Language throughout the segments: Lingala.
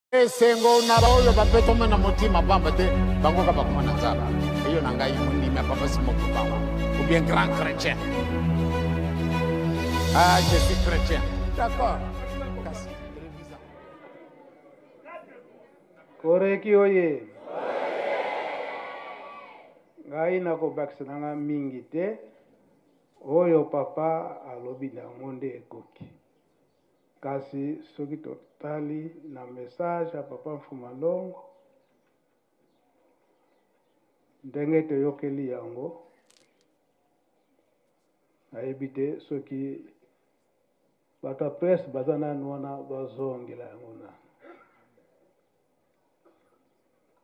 Sengo na bayo bapeto mena motima pamba te bango ka bakuma na nzala. Eyo na ngai mundi me papa simo kupanga. Ou bien grand chrétien. Ah, je suis chrétien. D'accord. Koreki oye. Ngai na ko bakisana mingi te. Oyo papa alobi na ngonde ekoki. Kasi soki totali na message ya papa Mfumalongo ndenge toyokeli yango nayebi te soki bato ya presse baza nanu wana bazongela yango na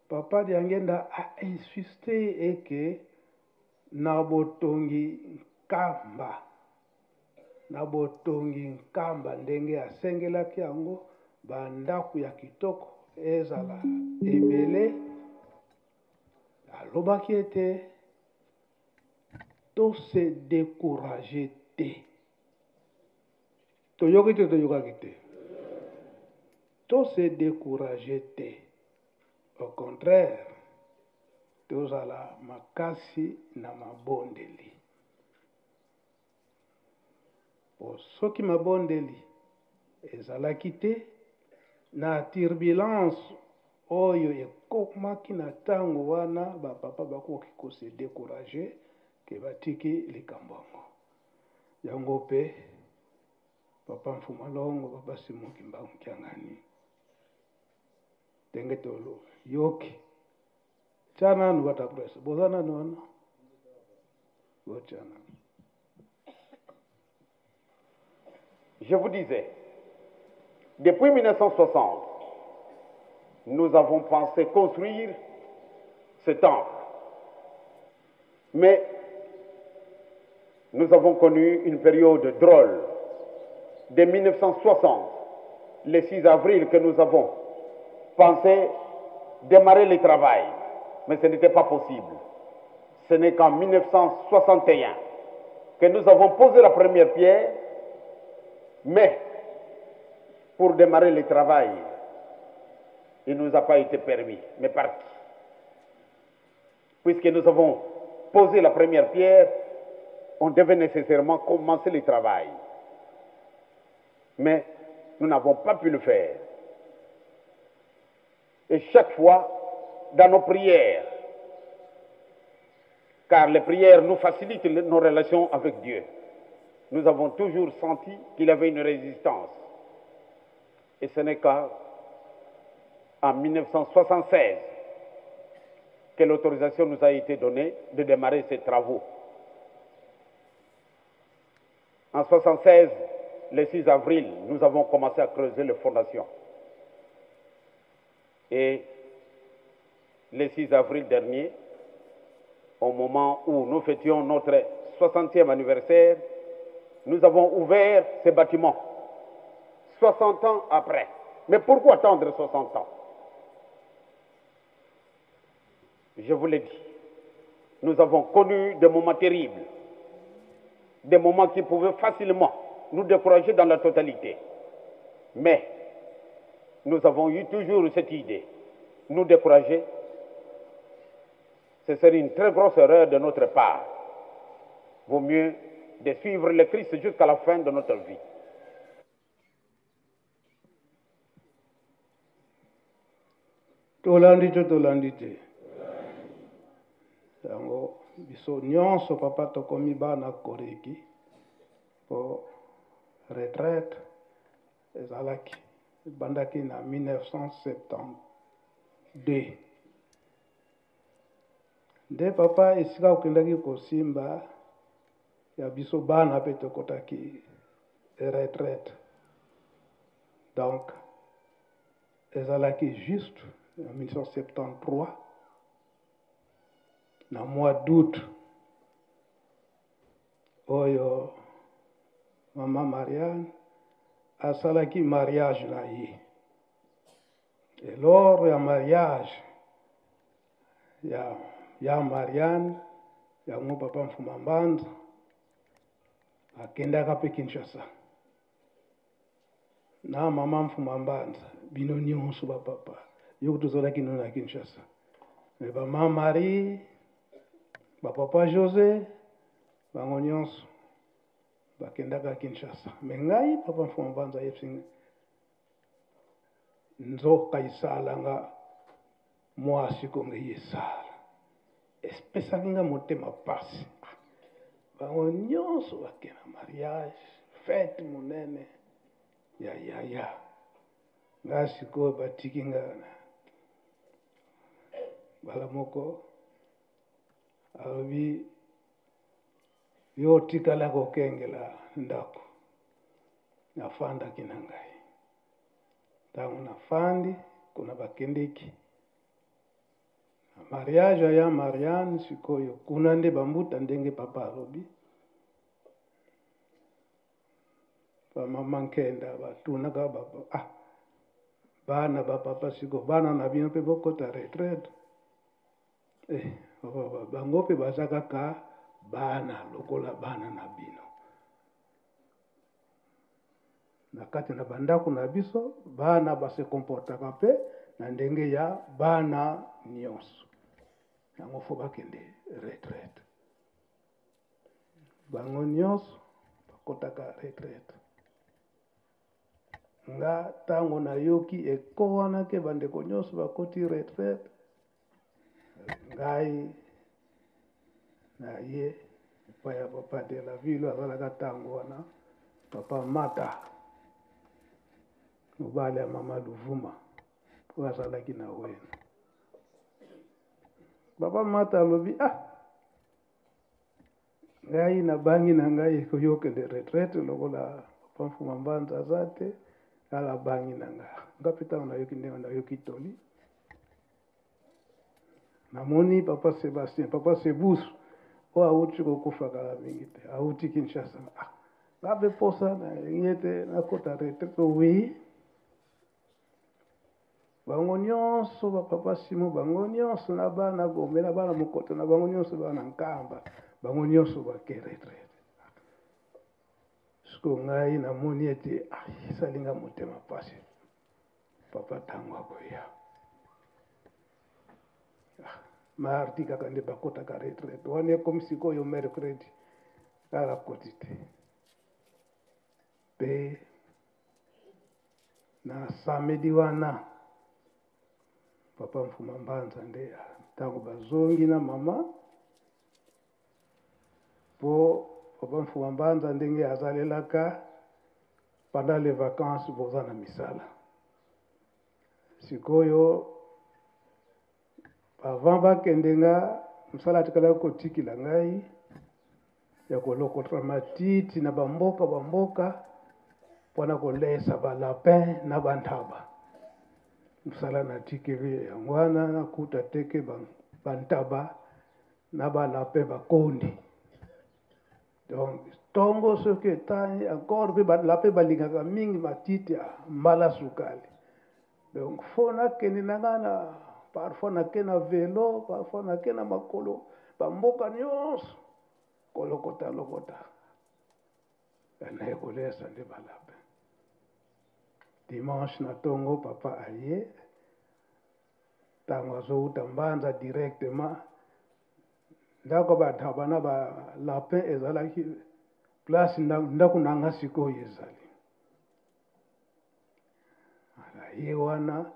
papa Diangenda ainsiste eke na botongi nkamba na botongi nkamba ndenge asengelaki yango bandako ya kitoko ezala ebele alobaki ete to se décourager te toyoki te toyokaki te to se décourager te au contraire tozala makasi na mabondeli soki mabondeli ezalaki te na turbulence oyo ekomaki na ntango wana bapapa bakoki kose décourager ke batiki likambo yango mpe papa Mfumalongo papa Simon Kimbangu Kiangani ndenge tolo yoki tshana nu bata presse bozana nona bochana. Je vous disais, depuis 1960, nous avons pensé construire ce temple. Mais nous avons connu une période drôle. Dès 1960, le 6 avril, que nous avons pensé démarrer le travail. Mais ce n'était pas possible. Ce n'est qu'en 1961 que nous avons posé la première pierre. Mais, pour démarrer le travail, il ne nous a pas été permis. Mais par qui? Puisque nous avons posé la première pierre, on devait nécessairement commencer le travail. Mais nous n'avons pas pu le faire. Et chaque fois, dans nos prières, car les prières nous facilitent nos relations avec Dieu, nous avons toujours senti qu'il y avait une résistance. Et ce n'est qu'en 1976 que l'autorisation nous a été donnée de démarrer ces travaux. En 1976, le 6 avril, nous avons commencé à creuser les fondations. Et le 6 avril dernier, au moment où nous fêtions notre 60e anniversaire, nous avons ouvert ces bâtiments 60 ans après. Mais pourquoi attendre 60 ans? Je vous l'ai dit, nous avons connu des moments terribles, des moments qui pouvaient facilement nous décourager dans la totalité. Mais nous avons eu toujours cette idée, nous décourager, ce serait une très grosse erreur de notre part. Vaut mieux de suivre le Christ jusqu'à la fin de notre vie. Tolandi te. Yango biso nyonso papa tokomi bana koreki po retraite ezalaki bandaki na 1972. Nde papa esika okendaki kosimba ya biso bana pe tokotaki retraite. Donc ezalaki juste en 1973 na mois d'août oyo maman Marianne asalaki mariage na ye. Et lors ya mariage ya Marianne yango papa Mfumambanza akendaka pe Kinshasa. na mama mfuma mbanza bino nyonso bapapa yo tozalaki no na Kinshasa me bamama Marie bapapa José bango nyonso bakendaka Kinshasa me ngai papa mfuma mbanza yepsinga nzoka isalanga mwasi konge yesala espesaki nga motema pasi bango nyonso bakenda mariage fete monene ya nga sikoyo batiki nga bala moko alobi yo tikala kokengela ndako nafandaki na ngai ntango nafandi kuna bakendeki mariage ya Marianne sikoyo kuna nde bambuta ndenge papa alobi bamama nkenda batunaka bapa bana bapapa siko bana na bino mpe bokota retraite bango mpe baza kaka bana lokola bana na bino na kati na bandako na biso bana base komportaka mpe na ndenge ya bana nyonso yango fo bakende retraite bango nyonso bakotaka retraite nga ntango nayoki eko wana ke bandeko nyonso bakoti retraite ngai na ye epai ya papa de la ville azalaka ntango wana papa Mata mobali ya mama Luvuma oyo azalaki na wena papa Mata alobi ngai nabangi na ngai ekoyokende retraite lokola papa Mfuma Mbanza aza te ala bangi na nga ngapi ntango nayoki ndenge nayoki toli namoni papa Sébastien papa Sebusu oyo awuti kokufa kala mingi te awuti Kinshasa ngape posa na ye te nakota retraite wi bango nyonso bapapa Simo bango nyonso na bana Gombe na bana Mokoto na bango nyonso bana Nkamba bango nyonso bake retraite siko ngai namoni ete esalinga motema pasi papa ntango akoya mardi kaka nde bakotaka retraite wana ekomi sikoyo mercredi kala koti te mpe na samedi wana papa Mfuma Mbanza nde ntango bazongi na mama po papa Mfuma Mbanza ndenge azalelaka pendant les vacances boza na misala sikoyo avant bakende nga mosala atikala kotikila ngai ya kolokota matiti na bamboka mpona kolesa balapin na bantaba mosala natikeli yango wana nakuta teke bantaba na balapin bakondi donc ntongo soki etani encore mpe balapin balingaka mingi matiti ya mbala sukali donc fo nakende na nga na parfois nake na velo parfois nake na makolo bamboka nyonso kolokota naye kolesa nde balapin dimanche na ntongo papa aye ntango azouta Mbanza directement ndako bantaba na balapin ezalaki place ndako na nga sikoyo ezali aye wana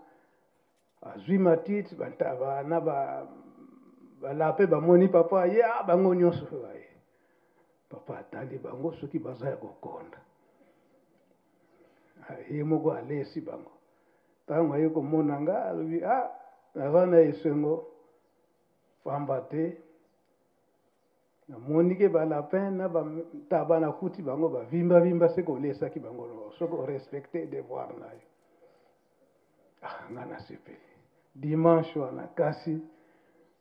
azwi matiti bantaba na balapin bamoni papa aye bango nyonso baye papa atali bango soki baza ya kokonda ye moko alesi bango ntango aye komona nga alobi naza na esengo pamba te namoni ke balapin na bantaba nakuti bango bavimba se kolesaki bango soki orespecte devoir na yo nga nasepeli dimanche wana kasi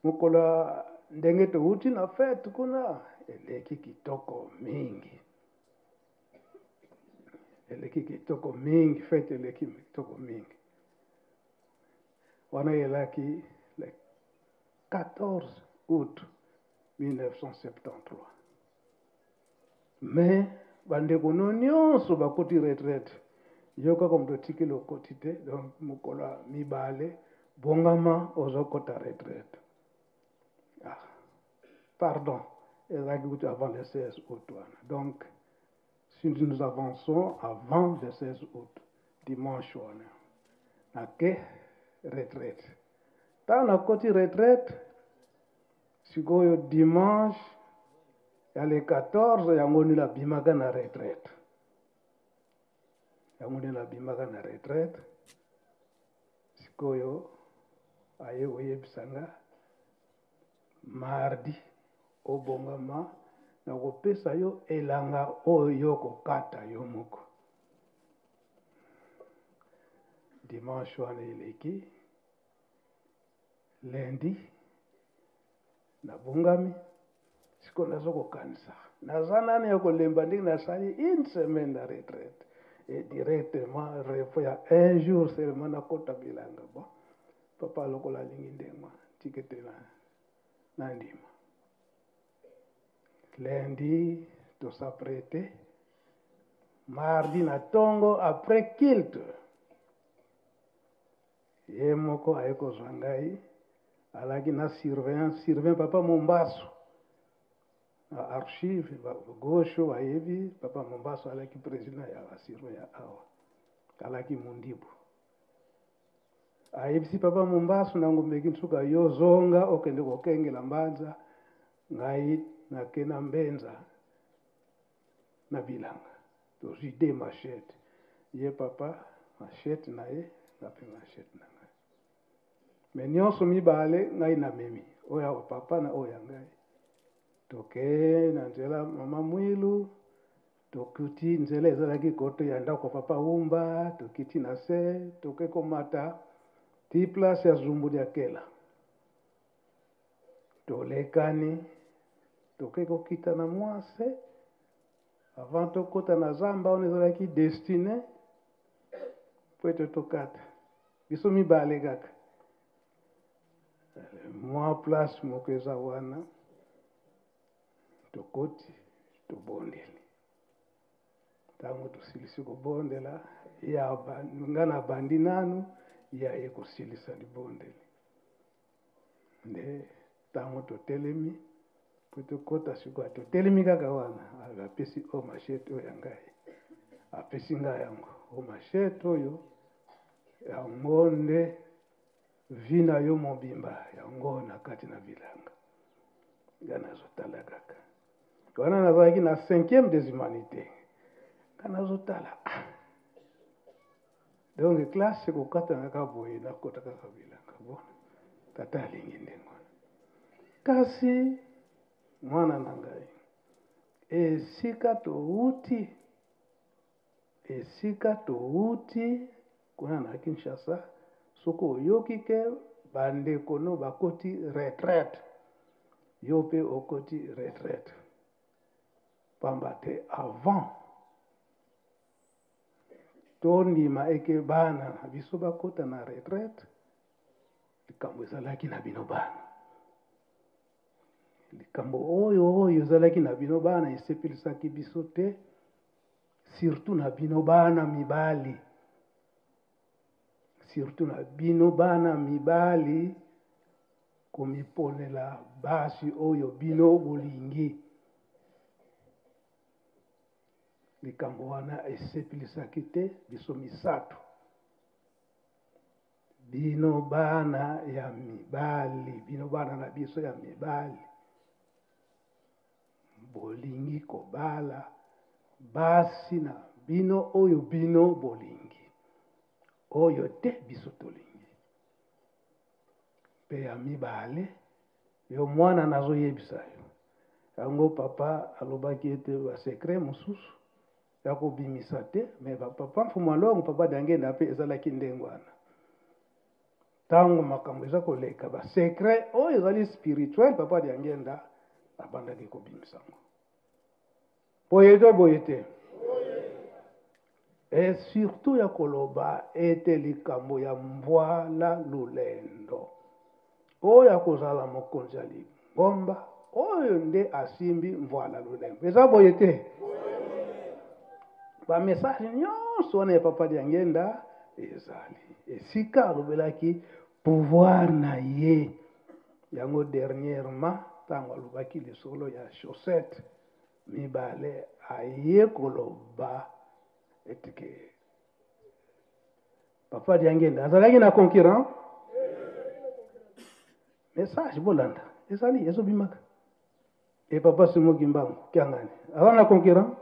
mokolo ndenge touti na fete kuna eleki kitoko mingi fete eleki kitoko mingi wana elaki le 14 août 1973 mais bandeko no nyonso bakoti retraite yoka comme de tiki le quotidien donc mukola mibale bongama ozokota retraite ah pardon avant le 16 août donc si nous avançons avant le 16 août dimanche on a que retraite tant na koti retraite sikoyo dimanche ya le 14 yango ni la bimaka na retraite yango ni la bimaka na retraite sikoyo aye oyebisanga mardi obongama na kopesa yo elanga oyo kokata yo moko dimanche wana eleki lundi nabongami siko nazo kokanisa naza nani ya kolemba ndenge nasali une semaine na retraite et directement refo ya un jour seulement nakota bilanga bon papa lokola alingi ndengwa tikete na ndima lundi tosapprêter mardi na tongo après kilte ye moko aye kozwa ngai alaki na surveillant papa Mombaso na archive gauche bayebi papa Mombaso alaki président ya basurveillant awa alaki Mundibu ayebisi papa Mombaso na ngombeki nsuka yo zonga okende kokengela mbanza ngai nake na mbenza na bilanga tozwi de machete ye papa machete na ye nape machete na ngai me nyonso mibale ngai na memi oya papa na oya ngai toke na nzela mama Mwilu tokuti nzela ezalaki koto ya ndako papa Umba tokiti na se toke komata ti place ya Zumbuli akela tolekani toke kokita na mwase avant tokota na zamba on ezalaki destiné po ete tokata biso mibale kaka mwa place moko eza wana tokoti tobondeli ntango tosilisi kobondela nga na bandi nanu yaye kosilisa libondeli nde ntango totelemi po tokota sikoyo totelemi kaka wana apesi o machete oyo ya ngai apesi ngai yango o machete oyo yango nde vi na yo mobimba yango na kati na bilanga nga nazotala kaka wana nazalaki na 5e des humanités nga nazotala donc classe kokatangaka boye nakota kaka bilanga bon tata alingi ndenge wana kasi mwana na ngai esika touti kuna na Kinshasa soki oyoki ke bandeko no bakoti retraite yo mpe okoti retraite pamba te avant tondima eke bana na biso bakota na retraite likambo ezalaki na bino bana likambo oyo ezalaki na bino bana esepelisaki biso te surtout na bino bana mibali komiponela basi oyo bino bolingi likambo wana esepelisaki te biso misato bino bana ya mibali bino bana na biso ya mibali bolingi kobala basi na bino oyo bino bolingi oyo te biso tolingi mpe ya mibale yo mwana nazoyebisa yo yango papa alobaki ete basekret mosusu ya kobimisa te me papa mfumalongo papa dangenda mpe ezalaki ndenge wana ntango makambo eza koleka basekret oyo ezali spirituel papa dangenda abandaki kobimisa ngo boye te et surtout ya koloba ete likambo ya mbwala lulendo oyo akozala mokonzi ya lingomba oyo nde asimbi mbwala lulendo eza boye te bamessage nyonso nyonso wana ya papa Diangenda ezali esika alobelaki pouvoir na ye yango dernièrement ntango alobaki lisolo ya chaussette mibale aye koloba etike papa Diangenda azalaki na concurrent message bolanda ezali ezobimaka e papa Simoki Mbangu kiangani aza na concurrent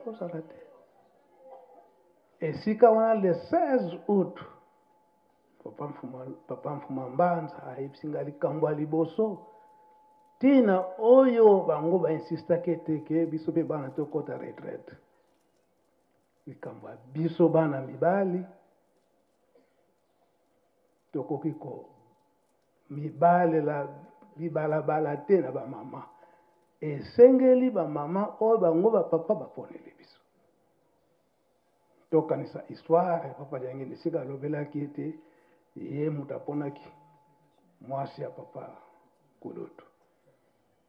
ozala te esika wana le 16 août papa Mfuma Mbanza ayebisi nga likambo ya liboso ntina oyo bango bainsistaki ete biso mpe bana tokɔta retraite likambo ya biso bana mibali tokoki mibalela bibalabala te na bamama esengeli bamama oyo bango bapapa baponeli biso tokanisa histoire ya papa Diangenda esika alobelaki ete ye moto aponaki mwasi ya papa Kulutu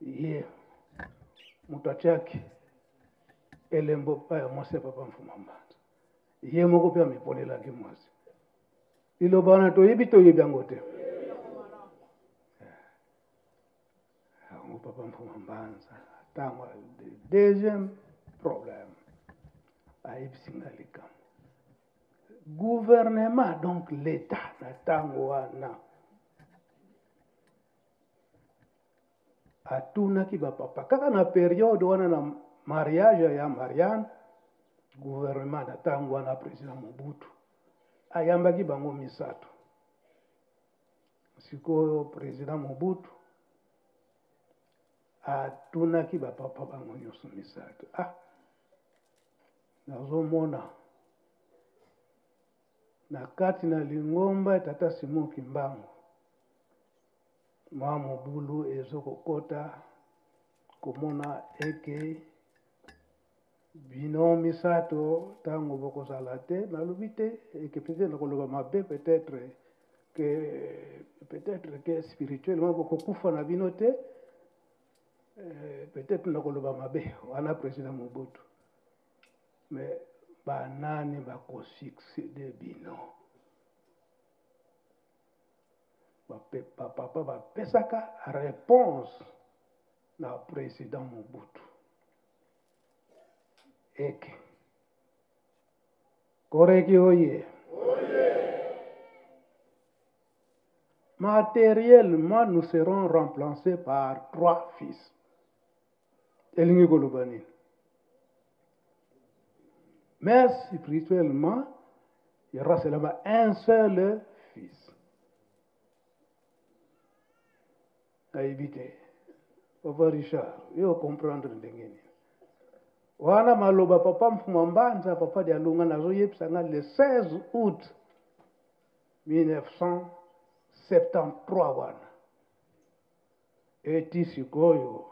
ye moto atiaki elembo pa ya mwasi ya papa Mfuma Mbanza ye moko mpe ameponelaki mwasi liloba wana toyebi yango te yango papa Mfuma Mbanza ntango deuxième problème ayebisi nga likambo gouvernement donc l'état na ntango wana atunaki bapapa kaka na periode wana na mariage ya Marianne gouvernement na ntango wana président Mobutu ayambaki bango misato sikoyo président Mobutu atunaki bapapa bango nyonso misato nazomona na kati na lingomba tata Simoki Mbangu mwa mobulu ezokokota komona eke bino misato ntango bokozala te nalobi te eke peut-être nakoloba mabe peut-être que spirituellement bokokufa na bino te peut-être nakoloba mabe wana président Mobutu mais banani bakosuccéder bino papa bapesaka réponse na président Mobutu eke koreki oye matériellement nous serons remplacés par 3 fils elingi koloba nini mais spirituellement il y aura seulement un seul fils nayebi te papa Richard yo comprendre ndenge nini wana maloba papa Mfuma Mbanza papa Dialunga nazoyebisa nga le 16 août 1973 wana eti sikoyo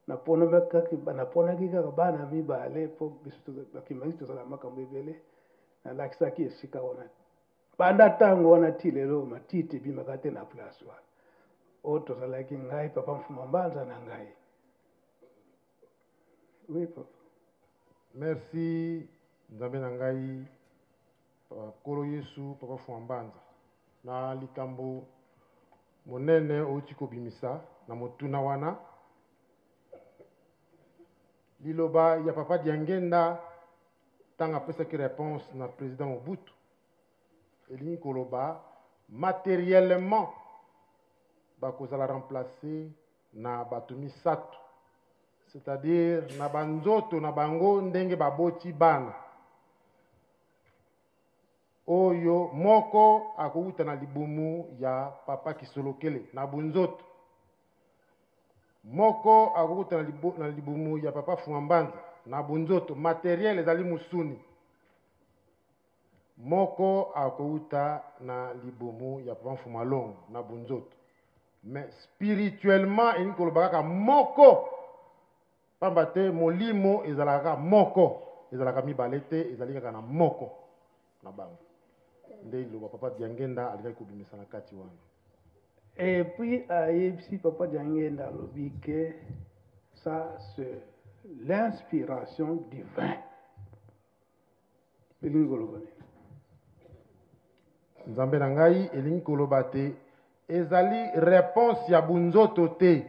naponaki kaka bana mibale mpo biso bakimaki tozala makambo ebele nalakisaki esika wana banda ntango wana ti lelo matiti ebimaka te na place wana oyo tozalaki ngai papa Mfuma Mbanza na ngai. Oui, papa. Merci, Nzambe na ngai, Kolo Yesu, papa Mfuma Mbanza. Na likambo monene outi kobimisa na motuna wana. Liloba ya papa Diangenda tanga pesaki réponse na président Mobutu. Elingi koloba matériellement bakozala remplacer na bato misato. C'est-à-dire na banzoto na bango ndenge baboti bana. Oyo moko akouta na libumu ya papa Kisolokele na bunzoto. Moko akouta na libumu ya papa Mfuma Mbanza na bunzoto matériel ezali musuni. Moko akouta na libumu ya papa Mfuma Longo na bunzoto. Mais spirituellement ini kolobaka moko pambate molimo ezalaka moko ezalaka mibale te ezalika na moko na bango nde loba papa Diangenda alika kobimisa na kati wana. Et puis ayebisi papa Diangenda lobi que ça c'est l'inspiration divine elingi koloba nini? Nzambe na ngai elingi koloba te ezali réponse ya bunzoto te,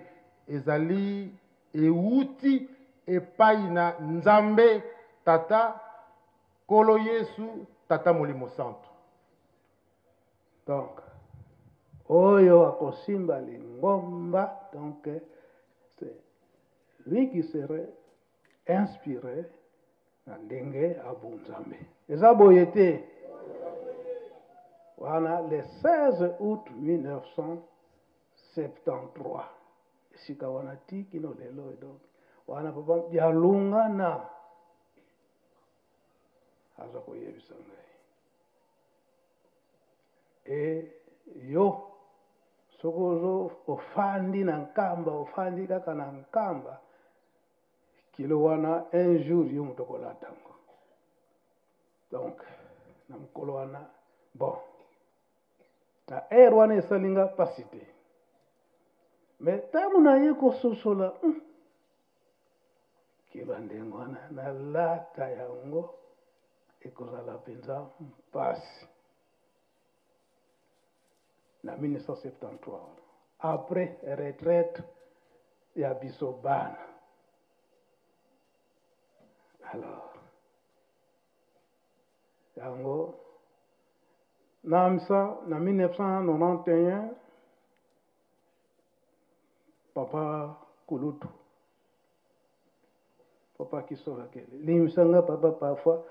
ezali euti epai na Nzambe tata Kolo Yesu tata Molimo Santo. Donc oyo akosimba lingomba, donc c'est lui qui serait inspiré na ndenge abu Nzambe. Eza boye te. Voilà, le 16 août 1973. Sika wana tiki no lelo donc. Wana papa bialungana. Aza koyebisa ngai. Et yo sokozo ofandi na nkamba, ofandi kaka na nkamba. Kilo wana un jour yo mutokola tango. Donc na mkolo wana bon. Na wana esalinga pasi te. Mais ntango na ye kososola keba ndenge wana nalata yango ekozala mpenza mpasi. Na 1973 après retraite ya biso bana. Alors yango Namsa, en 1991, papa Kulutu, papa qui sort laquelle. L'imsanga papa parfois,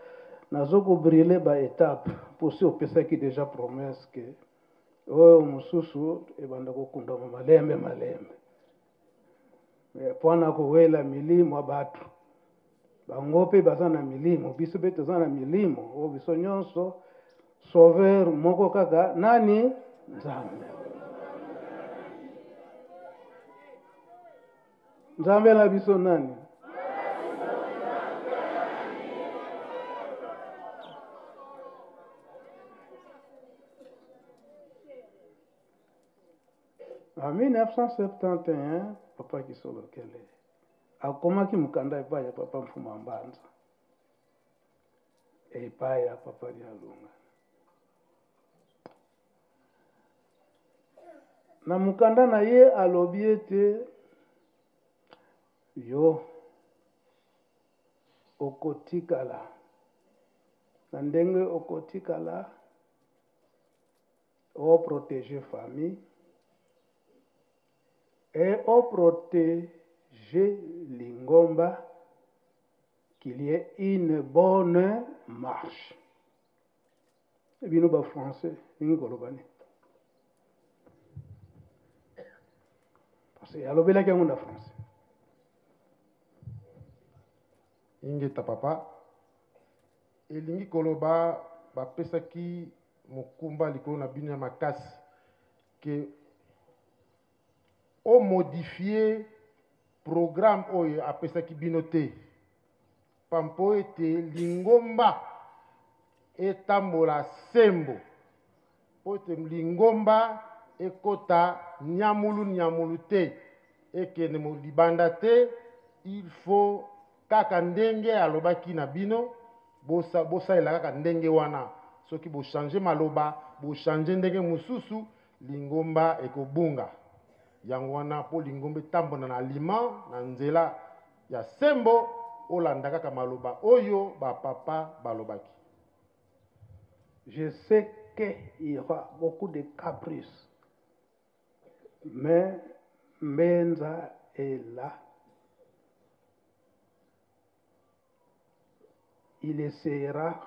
nazoko brûler ba étape pour ceux qui déjà promesse que oh mususu e bandako kunda malembe. Mais pour na ko wela milimo batu. Bangope bazana milimo, biso beto zana milimo, o biso nyonso Sauveur moko kaka nani Nzambe. Nzambe na biso nani? En 1971, papa Kisolo Kele akomaki mukanda epai ya papa Mfuma Mbanza epai ya papa Dialunga. Na mukanda na ye alobi ete yo okotikala na ndenge okotikala o protéger famille et o protéger lingomba, qu'il y ait une bonne marche. Et bien nous français, nous kolobani. Parce que alobela ke ngunda français. Ingeta papa elingi koloba bapesaki mokumba likolo na bino ya makasi ke o modifier programme oyo apesaki bino te pampo ete lingomba etambola sembo po ete lingomba ekota nyamulu te ekende libanda te. Il faut kaka ndenge alobaki na bino bosalela kaka ndenge wana, soki bochange maloba bochange ndenge mususu lingomba ekobunga yango wana po lingomba etambola na aliment na nzela ya sembo olanda kaka maloba oyo bapapa balobaki. Je sais qu'il y aura beaucoup de caprices, mais Mbenza est là. Il essaiera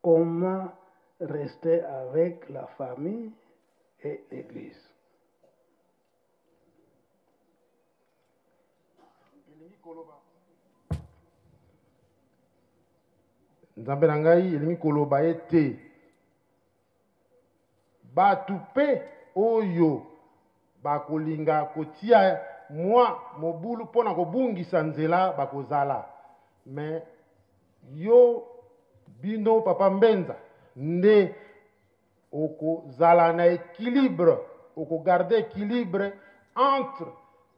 comment rester avec la famille et l'église. Nzambe na ngai elingi koloba ete batu pe oyo bakolinga kotia mwa mobulu mpona kobungisa nzela bakozala. Mais yo bino papa Mbenza nde okozala na équilibre, okogarde équilibre entre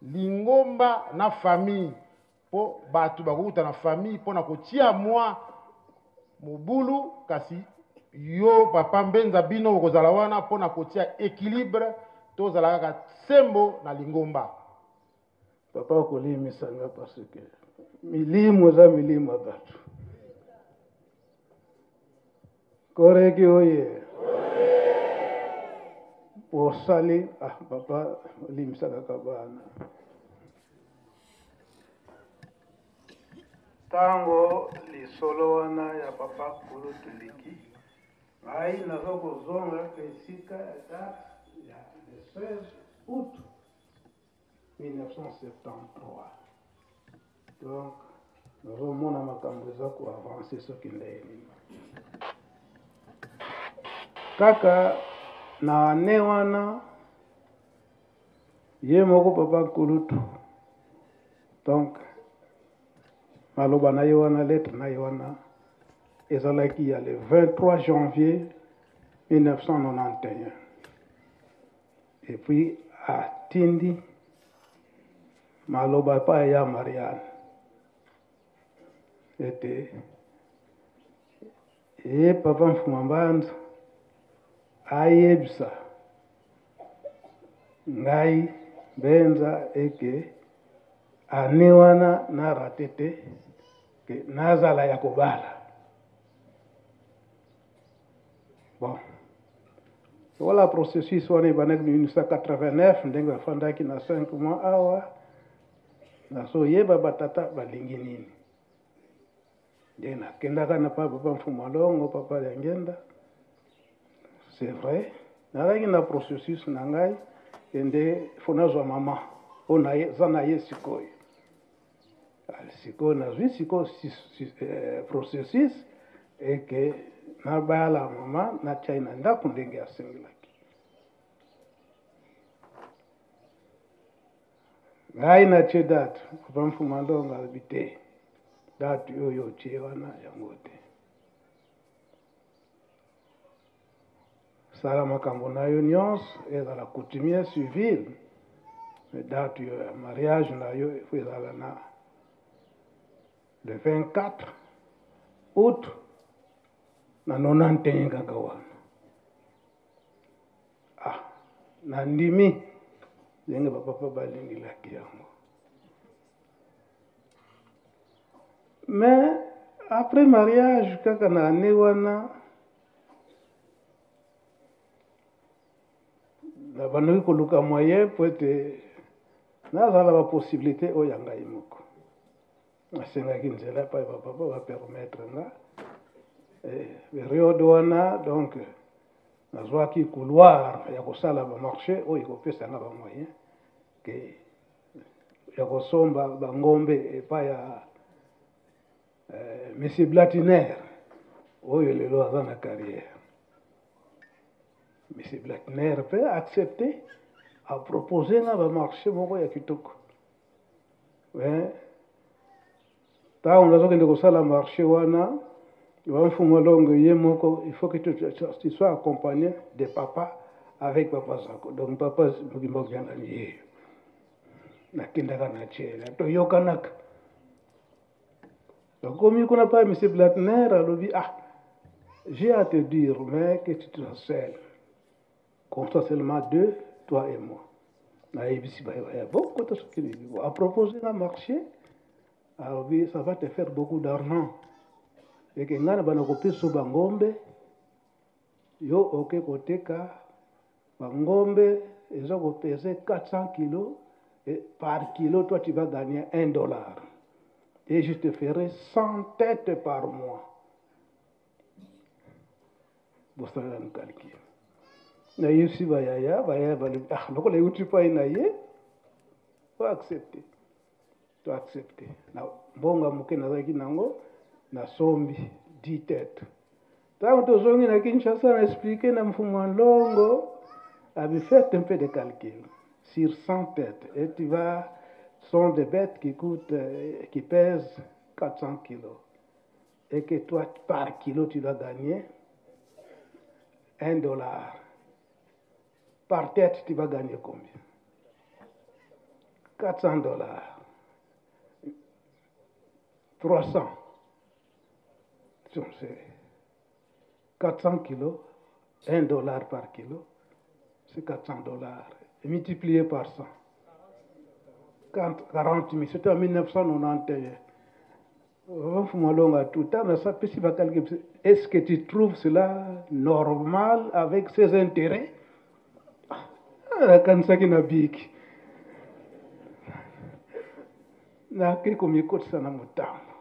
lingomba na famille po batu bakuta na famille mpona kotia mwa mobulu kasi yo papa mbenza bino bokozala wana mpona kotia équilibre tozala kaka sembo na lingomba. Papa okolimisanga parce que milimo eza milimo ya bato. Koreki oye osali papa olimisaka kaka bana. Tango lisolo wana ya papa kolo tuliki ngai naza kozonga esika ya date ya le 16 août 1973. Donc nazomona makambo eza koavance soki ndeyeni kaka na ane wana ye moko papa kulutu. Donc maloba na ye wana lettre na ye wana ezalaki ya le 23 janvier 1991. Et puis atindi maloba pa ya Marianne ete ye papa Mfumambanza ayebisa ngai benza eke ane wana na ratete ke nazala ya kobala. Bon, voilà processus wana ebandaki 1989 ndenge bafandaki na 5 mois awa nazoyeba batata balingi nini. Nde nakendaka na papa Mfumalongo papa ya Ngenda. C'est vrai nazalaki na processus na ngai ende fo nazwa mama oyo eza na ye sikoyo. Sikoyo nazwi sikoyo processus eke nabala mama natyai na ndako ndenge asengelaki. Ngai natie date papa Mfumalongo alobi te date oyo otie wana yango te. Sala makambo na yo nyonso ezala coutumier civil date ya mariage na yo efo ezala na le 24 août na 91 kaka wana. Na ndimi ndenge bapapa balingilaki yango. Mais après mariage kaka na ane wana nabandaki koluka moyen po ete nazala baposibilité oyo ya ngai moko. Nasengaki nzela epai bapapa bapermettre nga periode wana. Donc nazwaki couloir ya kosala bamarché oyo ekopesanga bamoyen ke ya kosomba bangombe epai ya monsieur Blatiner oyo lelo aza na carrière. Monsieur Blatiner mpe accepté apropose nga bamarché moko ya kitoko. Ntango nazokende kosala marché wana Mfumalongo ye moko il faut que tu sois accompagné de papa avec papa Zako. Donc papa mokimbokianga ni ye nakendaka na tiela toyokanaka. Comme on n'a pas M. Blatner, alors j'ai à te dire, mais que tu te seul. Comme ça seulement deux, toi et moi. À proposer un marché, alors ça va te faire beaucoup d'argent. Et que ngana bana kopesa so bangombe, yo oke koteka bangombe, ils ont pesé 400 kilos, et par kilo, toi tu vas gagner $1. Et je te ferai 100 têtes par mois. Vous savez un calcul. Na yusi bayaya bali lokola yuti pa inaye to accepter. To accepter. Na bonga muke na zaki nango na sombi 10 têtes. Tant to zongi na Kinshasa na expliquer na Mfumalongo avait fait un peu de calcul sur 100 têtes et tu vas sont des bêtes qui pèsent 400 kilos. Et que toi, par kilo, tu vas gagner $1. Par tête, tu vas gagner combien? $400. 300. 400 kilos, $1 par kilo, c'est $400. Et multiplié par 100. 40 000, c'était en 1991. Est-ce que tu trouves cela normal avec ses intérêts? Quand ça qui n'a big. Na kiko mikoti sana mutambo.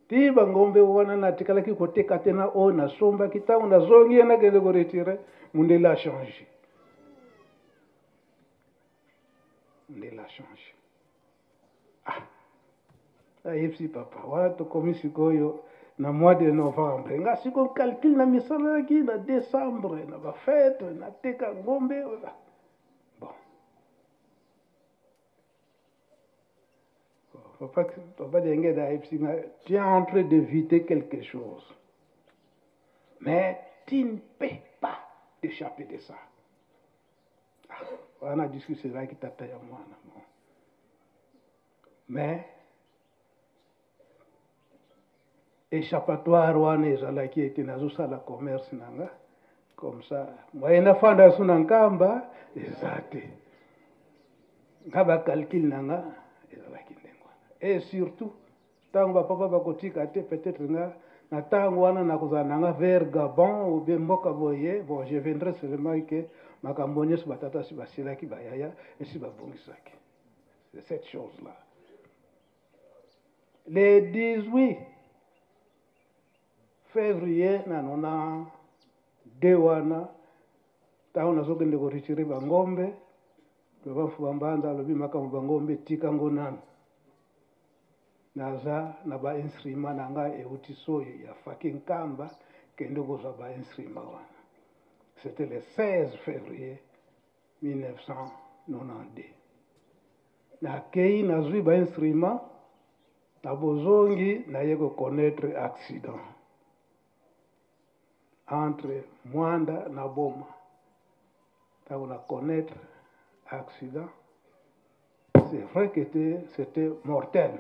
Ti bangombe wana na tikala kiko teka tena o na somba kitango na zongi na kende ko retire munde la changer. Munde la changer. Ayepsi papa wala to komisi koyo na mois de novembre nga siko calcul na misala ki na décembre na ba fête na teka ngombe bon. Papa Dengue d'Aïpsi, tu es en train d'éviter quelque chose. Mais tu ne peux pas t'échapper de ça. On a discuté là qui t'attend à moi. Mais, échappatoire, on est là qui était dans le commerce, comme ça. Moi, il y a une femme dans son encamba, exact. Ngaba calcul nanga, et surtout, tant que papa va kotika peut-être na tango wana na kuzananga vers Gabon ou bien mboka boye, bon je viendrai seulement que makambonye su batata si basila ki bayaya et si babongisaki. C'est cette chose là. Le 18 février na nona dewana tango nazokende ko retire bangombe baba fubambanza lobi makambo bangombe tika ngonana. Naza na ba instrument nanga euti soyo ya fucking kamba kendo koza ba instrument wana. C'était le 16 février 1992. Na kei nazwi ba instrument tabozongi na yeko connaître accident entre Mwanda na Boma. Tabo na connaître accident. C'est vrai que c'était mortel.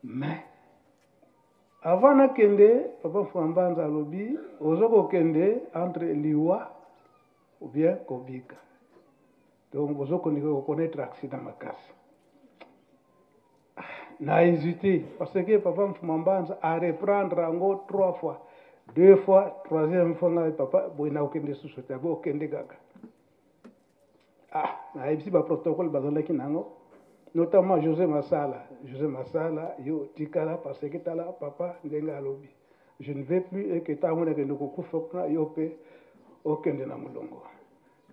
Mais, avant na kende, papa Fouambanza lobi, ozoko kende entre Liwa ou bien Kobika. Donc, ozoko niko connaître accident makasi. Na hésité, parce que papa Fouambanza a reprendre encore 3 fois. 2 fois, 3e fois, papa, boina okende sous-sote, okende gaga. Na hébisi ba protocole bazolaki nango. Notamment José Massala, yo tikala parce que tala papa ndenga lobi. Je ne vais plus que ta mona que nous kufokna yo pe okende na mulongo.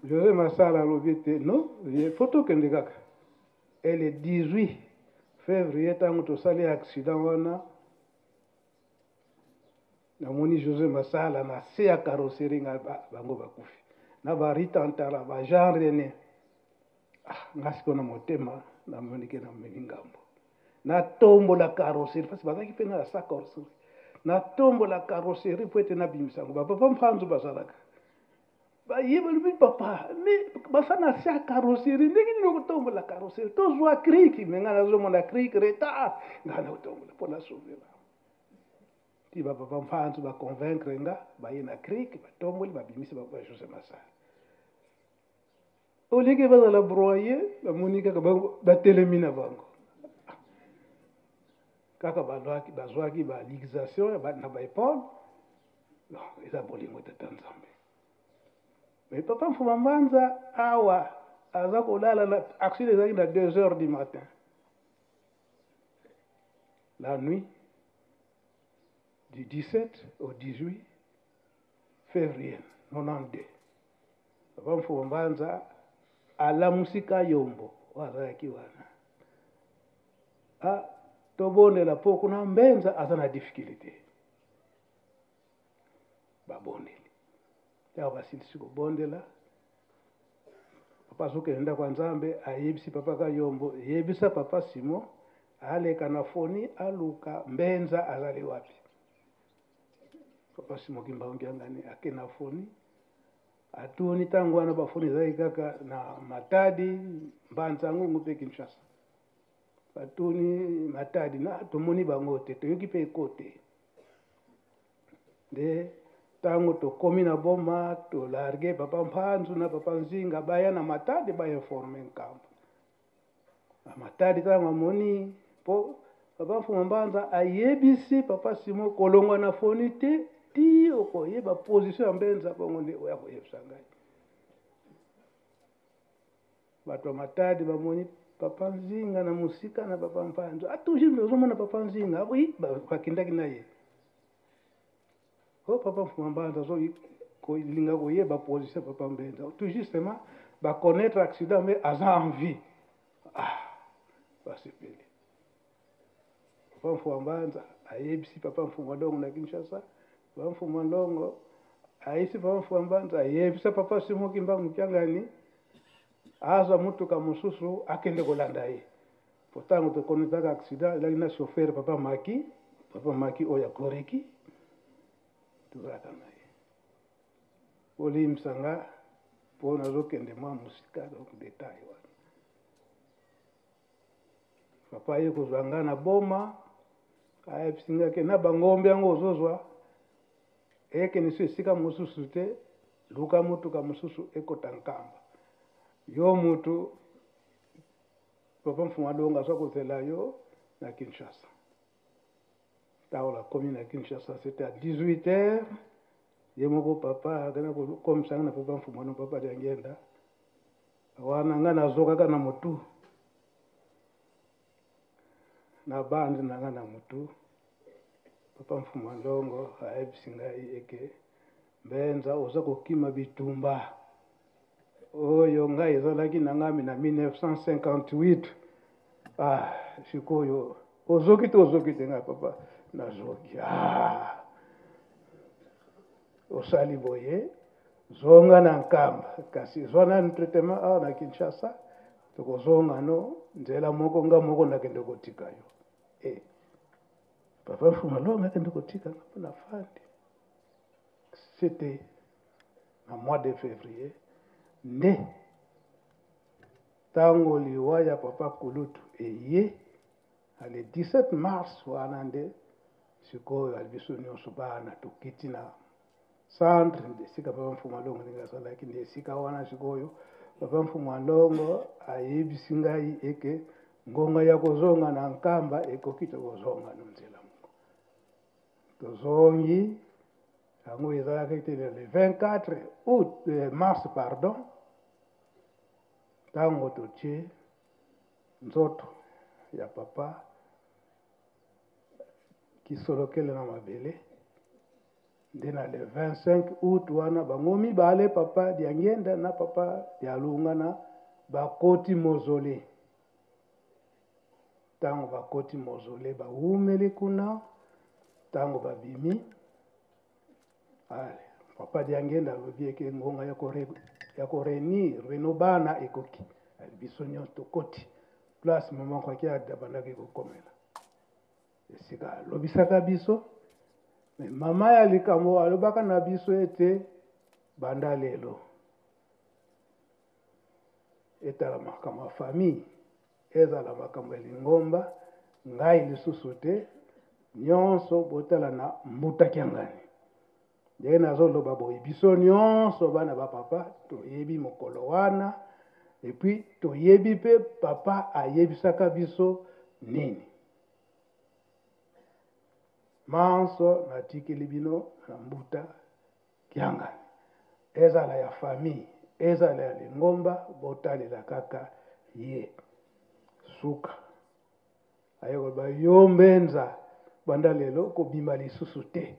José Massala lobi te non, il photo kende kaka. Et le 18 février tango to sali accident wana na moni José Massala na se ya carrosserie nga bango bakufi. Na ba ritantala ba genre ne. Ngasiko na motema na monike na meningambo na tombo la carrosserie parce que bazaki pena la carrosserie na tombo la carrosserie pour être na bimisango papa mfanzu bazalaka ba yeba lubi papa mais basana sa carrosserie ndenge ni ko tombo la carrosserie to zwa kriki menga na zo mona kriki retard ngana tombo pour la sauver ti papa mfanzu ba convaincre nga ba yena kriki ba tombo ba bimisa ba José Massala. Au lieu que vous allez broyer, la monica va téléminer bango. Kaka bazwaki ba lixation ba na ba épaule. Non, ils a bolé mo Tanzambe. Mais papa Fouambanza awa azako lala accident ezaki na 2h du matin. La nuit du 17 au 18 février 92. Papa Fouambanza ala musika yombo wazaki wana tobondela po kuna mbenza azana difficulté babondeli ya basilisi kobondela papa sokenda kwa Nzambe ayebisi papa Kayombo yebisa papa Simo aleka na foni aluka mbenza azali wapi papa Simo Kimbangi angani akena foni atuni tangu wana bafuni zai kaka na Matadi mbanza ngungu pe Kinshasa atuni Matadi na tomoni bango te toyoki pe kote nde tango tokomi na boma tolarge papa Mpanzu na papa Nzinga baya na Matadi bainforme nkambo na Matadi tango amoni po papa Mfuma Mbanza ayebisi papa Simo kolongwa na foni te ti okoyeba position ya Mbenza bongo nde oya koyebisa ngai bato ya Matadi bamoni papa Nzinga na musika na papa Mpanzu toujours ozomona papa Nzinga oui bakindaki na ye o papa Mfuma Mbanza linga koyeba position papa Mbenza tout justement baconnaître accident mais aza en vie basepeli papa Mfuma Mbanza ayebisi papa Mfuma Ndongo na Kinshasa papa Mfuma Ndongo ayebisi papa Mfuma Mbanza ayebisa papa Simo Kimbangu Kyangani aza mutuka mosusu akende kolanda ye potango tokonetaka accident elaki na chauffeur papa Maki oyo akoreki tozalaka na ye olimsanga mpo nazokende mwa mosika donc detail wana papa ye kozwa nga na boma ayebisingaki na bangombe yango ozozwa ekende so esika mosusu te luka mutuka mosusu ekota nkamba yo mutu papa Mfuma Ndongo aza kozela yo na Kinshasa ntango nakomi na Kinshasa c'était à 18h ye moko papa akana kokomisanga na papa Mfuma Ndongo papa Diangenda wana nga nazokaka na motu na bandi na nga na motu papa Mfuma Ndongo ayebisi ngai eke Mbenza oza kokima bitumba oyo ngai ezalaki na ngami na 1958 sikoyo ozoki te ngai papa nazoki osali boye zonga na nkamba kasi zwana traitement awa na Kinshasa tokozonga no nzela moko nga moko nakende kotika yo papa Mfuma Ndongo akende kotika nga na fandi c'était na mois de février nde tango liwa ya papa Kulutu eye ale 17 mars wana nde sikoyo alibiso nyonso bana tokiti na centre nde sika papa Mfuma Ndongo ndenge azalaki nde esika wana sikoyo papa Mfuma Ndongo ayebisi ngai eke ngonga ya kozonga na nkamba ekoki tokozonga no nzela moko tozongi yango ezalaki te le 24 mars pardon tango totie nzoto ya papa kisolokele na mabele nde na le 25 août wana bango mibale papa Diangenda na papa Dialunga na bakoti mozole tango bakoti mozole baumeli kuna tango babimi papa Diangenda alobi eke ngonga ya koreni reno bana ekoki biso nyonso tokoti place mama kwaki adabandaki kokomela esika alobisaka biso me mama ya likambo alobaka na biso ete banda lelo etala makambo ya famille ezala makambo ya lingomba ngai lisusu te nyonso botala na Mbuta Kyangani ndenge nazoloba boye biso nyonso bana bapapa toyebi mokolo wana epuis toyebi mpe papa ayebisaka biso nini manso natikeli bino na Mbuta Kyangani ezala ya famille ezala ya lingomba botalela kaka ye suka ayekoloba yo Mbenza banda lelo kobima lisusu te.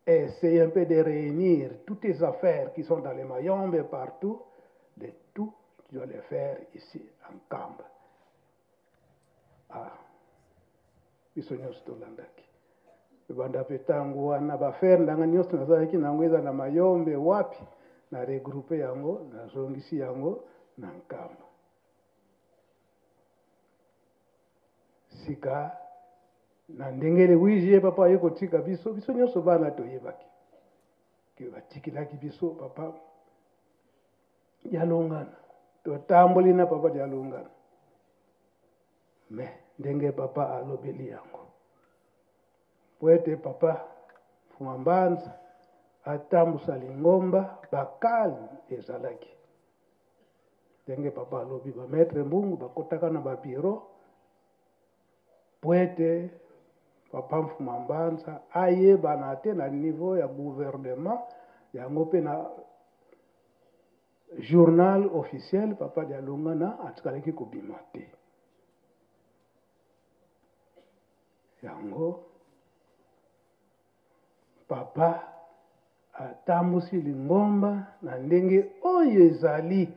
Essaye un peu de réunir toutes tes affaires qui sont dans les Mayombe et partout, de tout, tu dois les faire ici en Kamba. Biso nyonso tolandaki. Banda petango wana bafaire ndanga nyonso nazalaki nango eza na Mayombe wapi na regrouper yango nazongisi yango na Nkamba. Sika na ndengele wije papa yeko tika biso nyonso bana toyebaki ke batikilaki biso papa Dialungana totamboli na papa Dialungana me ndenge papa alobeli yango poete papa mfuma mbanza atambusa lingomba bakali ezalaki ndenge papa alobi bametre mbungu bakotaka na babiro po ete papa mfuma mbanza ayebana te na niveau ya gouvernement yango mpe na journal officiel papa dialongana atikalaki kobima te yango papa atambusi lingomba na ndenge oyo ezali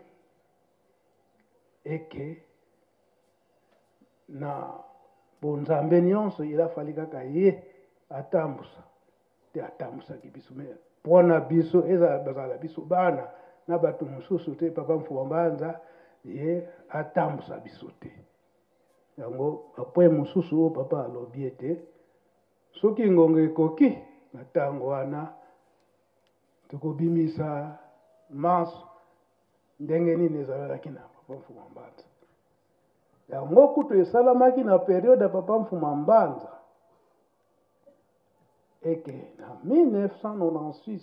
eke na bonzambe nyonso ilafali kaka ye atambusa te atambusaki biso me mpona biso bazala biso bana na bato mosusu te papa mfuma mbanza ye atambusa biso te yango bapoint mosusu oyo papa alobi ete soki ngongo ekoki na ntango wana tokobimisa maso ndenge nini ezalaki na papa mfuma mbanza yango kutu esalamaki na periode ya papa mfuma mbanza eke na 1996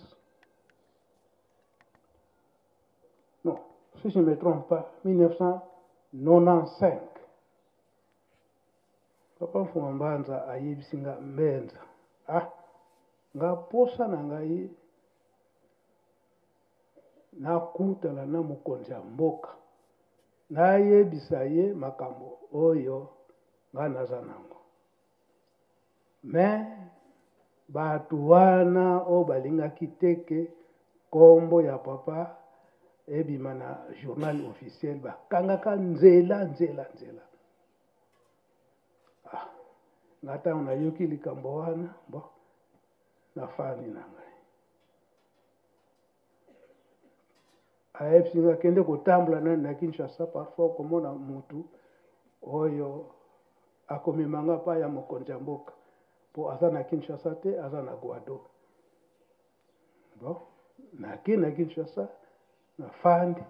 non si je ne me trompe pas 1995 papa mfuma mbanza ayebisi nga mbenza nga posa na ngai nakutana na mokonzi ya mboka nayebisa ye makambo oyo nga naza nango me bato wana oyo balingaki teke kombo ya papa ebima na journal officiel bakangaka nzela nga ntango nayoki likambo wana bo nafani na ngai ayebisi nga akende kotambola nani na Kinshasa parfois komona mutu oyo akomemanga pa ya mokonzi ya mboka po aza na Kinshasa te aza na Guado bon nake na Kinshasa nafandi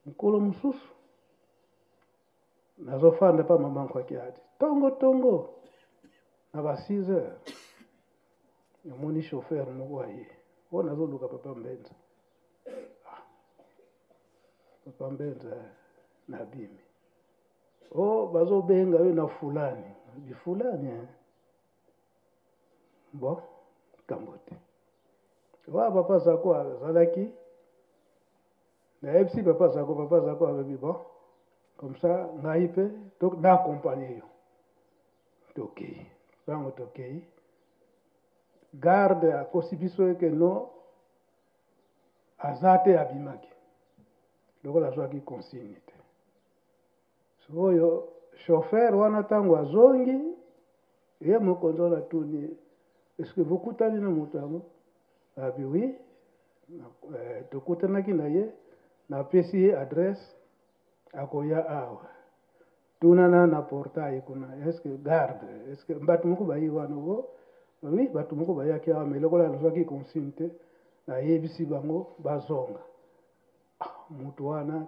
mokolo mosusu nazofanda pa mama nkwaki ati tongo na ba 6 heures namoni chauffeur moko aye oyo nazoluka papa mbenza papa mbenza na bimi bazobenga yo na fulani bifulani bon kambo te wa papa zako azalaki nayebisi papa zako alobi bon comme ça ngai mpe naakompagne yo tokei ntango tokei garde akosi biso eke no aza te abimaki lokola azwaki consigne te oyo chauffeur wana ntango azongi ye mokonzi wana atuni eske vokutani na moto yango abi wi tokutanaki na ye napesi ye adresse akoya awa tunana na portail kuna eske garde eske bato moko bayi wana wi bato moko bayaki awa me lokola nazwaki consigne te nayebisi bango bazonga moto wana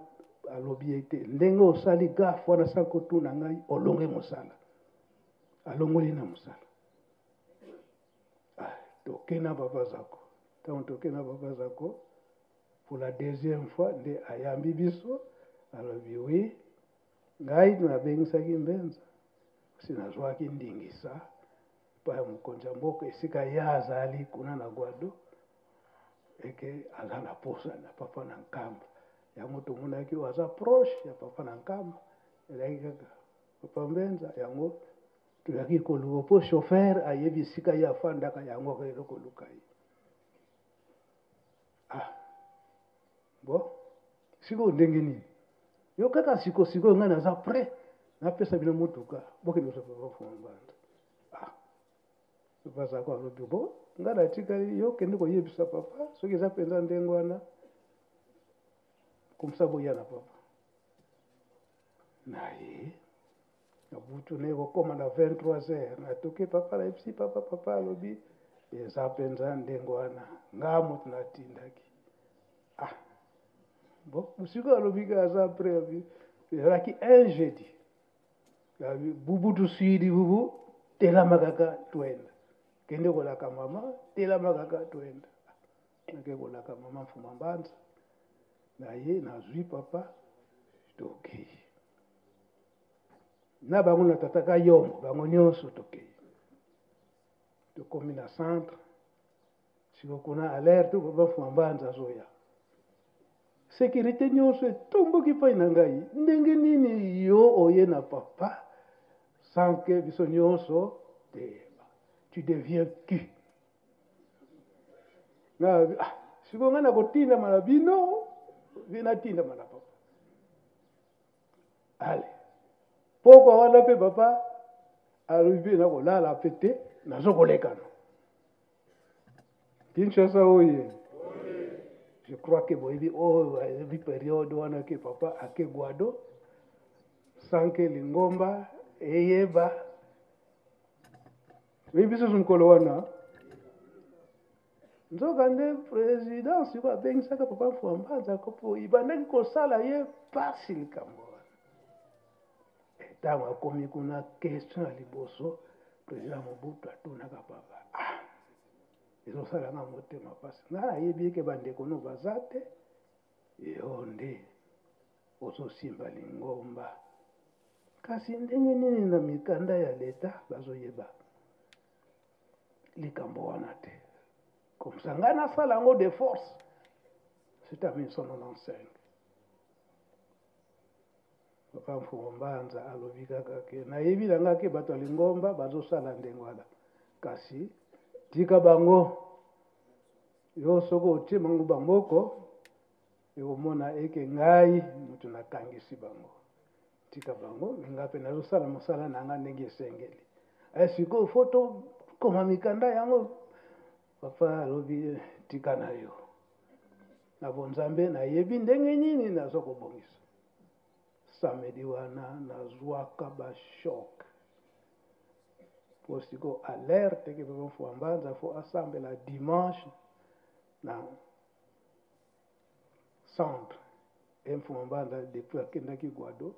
alobi ete ndenge osali gafe wana sa kotuna ngai olonge mosala alongoli na mosala toke na papa zako ntango toke na papa zako pour la deuxième fois nde ayambi biso alobi wi ngai nabengisaki mbenza si nazwaki ndingisa pa ya mokonzi ya mboka esika ye azali kuna na Guado eke aza na posa na papa na nkamba yango tomonaki oyo aza proche ya papa na nkamba elaki kaka papa mbenza yango toyaki koluka po chauffeur ayebi esika ye afandaka yango akayeli koluka ye bon sikoyo ndenge nini yo kaka sikoyo ngai naza prêt napesa bino motuka bokende kosa papa mfuma mbanza papa zako alobi bo ngai natikali yo kende koyebisa papa soki eza mpenza ndenge wana komsa boya na papa naye nabutu naye kokoma na 23 heures natoke papa nayebisi papa alobi eza mpenza ndenge wana ngai moto natindaki bon mosiko alobi ka aza apres ezalaki un jeudi bubutu sudi bubu telama kaka twenda kende kolaka mama telama kaka toenda nake kolaka mama mfuma mbanza na ye nazwi papa tokei na bango na tataka yombo bango nyonso tokei tokomi na centre siko kuna alerte papa mfuma mbanza azoya sécurité nyonso etomboki mpai na ngai ndenge nini yo oye na papa sans que biso nyonso teyeba tu deviens qui na siko ngai nakotindama na bino vinatindama na papa ale poko wana mpe papa alobi nakolala mpe te nazokolekana Kinshasa oye je crois que boyebi oyo eyebi période wana ke papa ake Guado sans que lingomba eyeba biso mokolo wana nzoka nde président siko abengisaka papa Mfuma Mbanza kopo ibandaki kosala ye pasi likambo wana ntango akomi kuna question ya liboso président Mobutu atunaka papa ezosalanga motema pasi ngai nayebi eke bandeko no baza te yo nde ozosimba lingomba kasi ndenge nini na mikanda ya leta bazoyeba likambo wana te comme ça ngai nasala yango de force c'est en 1995 papa Mfuma Mbanza alobi kaka ke nayebi na ngai ke bato ya lingomba bazosala ndenge wana kasi tika bango yo soko otie bango bamoko ekomona eke ngai moto nakangisi bango tika bango minga mpe nazosala mosala na ngai ndenge esengeli sikoyo fo tokoma mikanda yango papa alobi tika na yo na bonzambe nayebi ndenge nini nazokobongisa samedi wana nazwaka bashok po siko alerte ke papa Mfuma Mbanza fo asambela dimanche na centre Mfuma Mbanza depuis akendaki Guado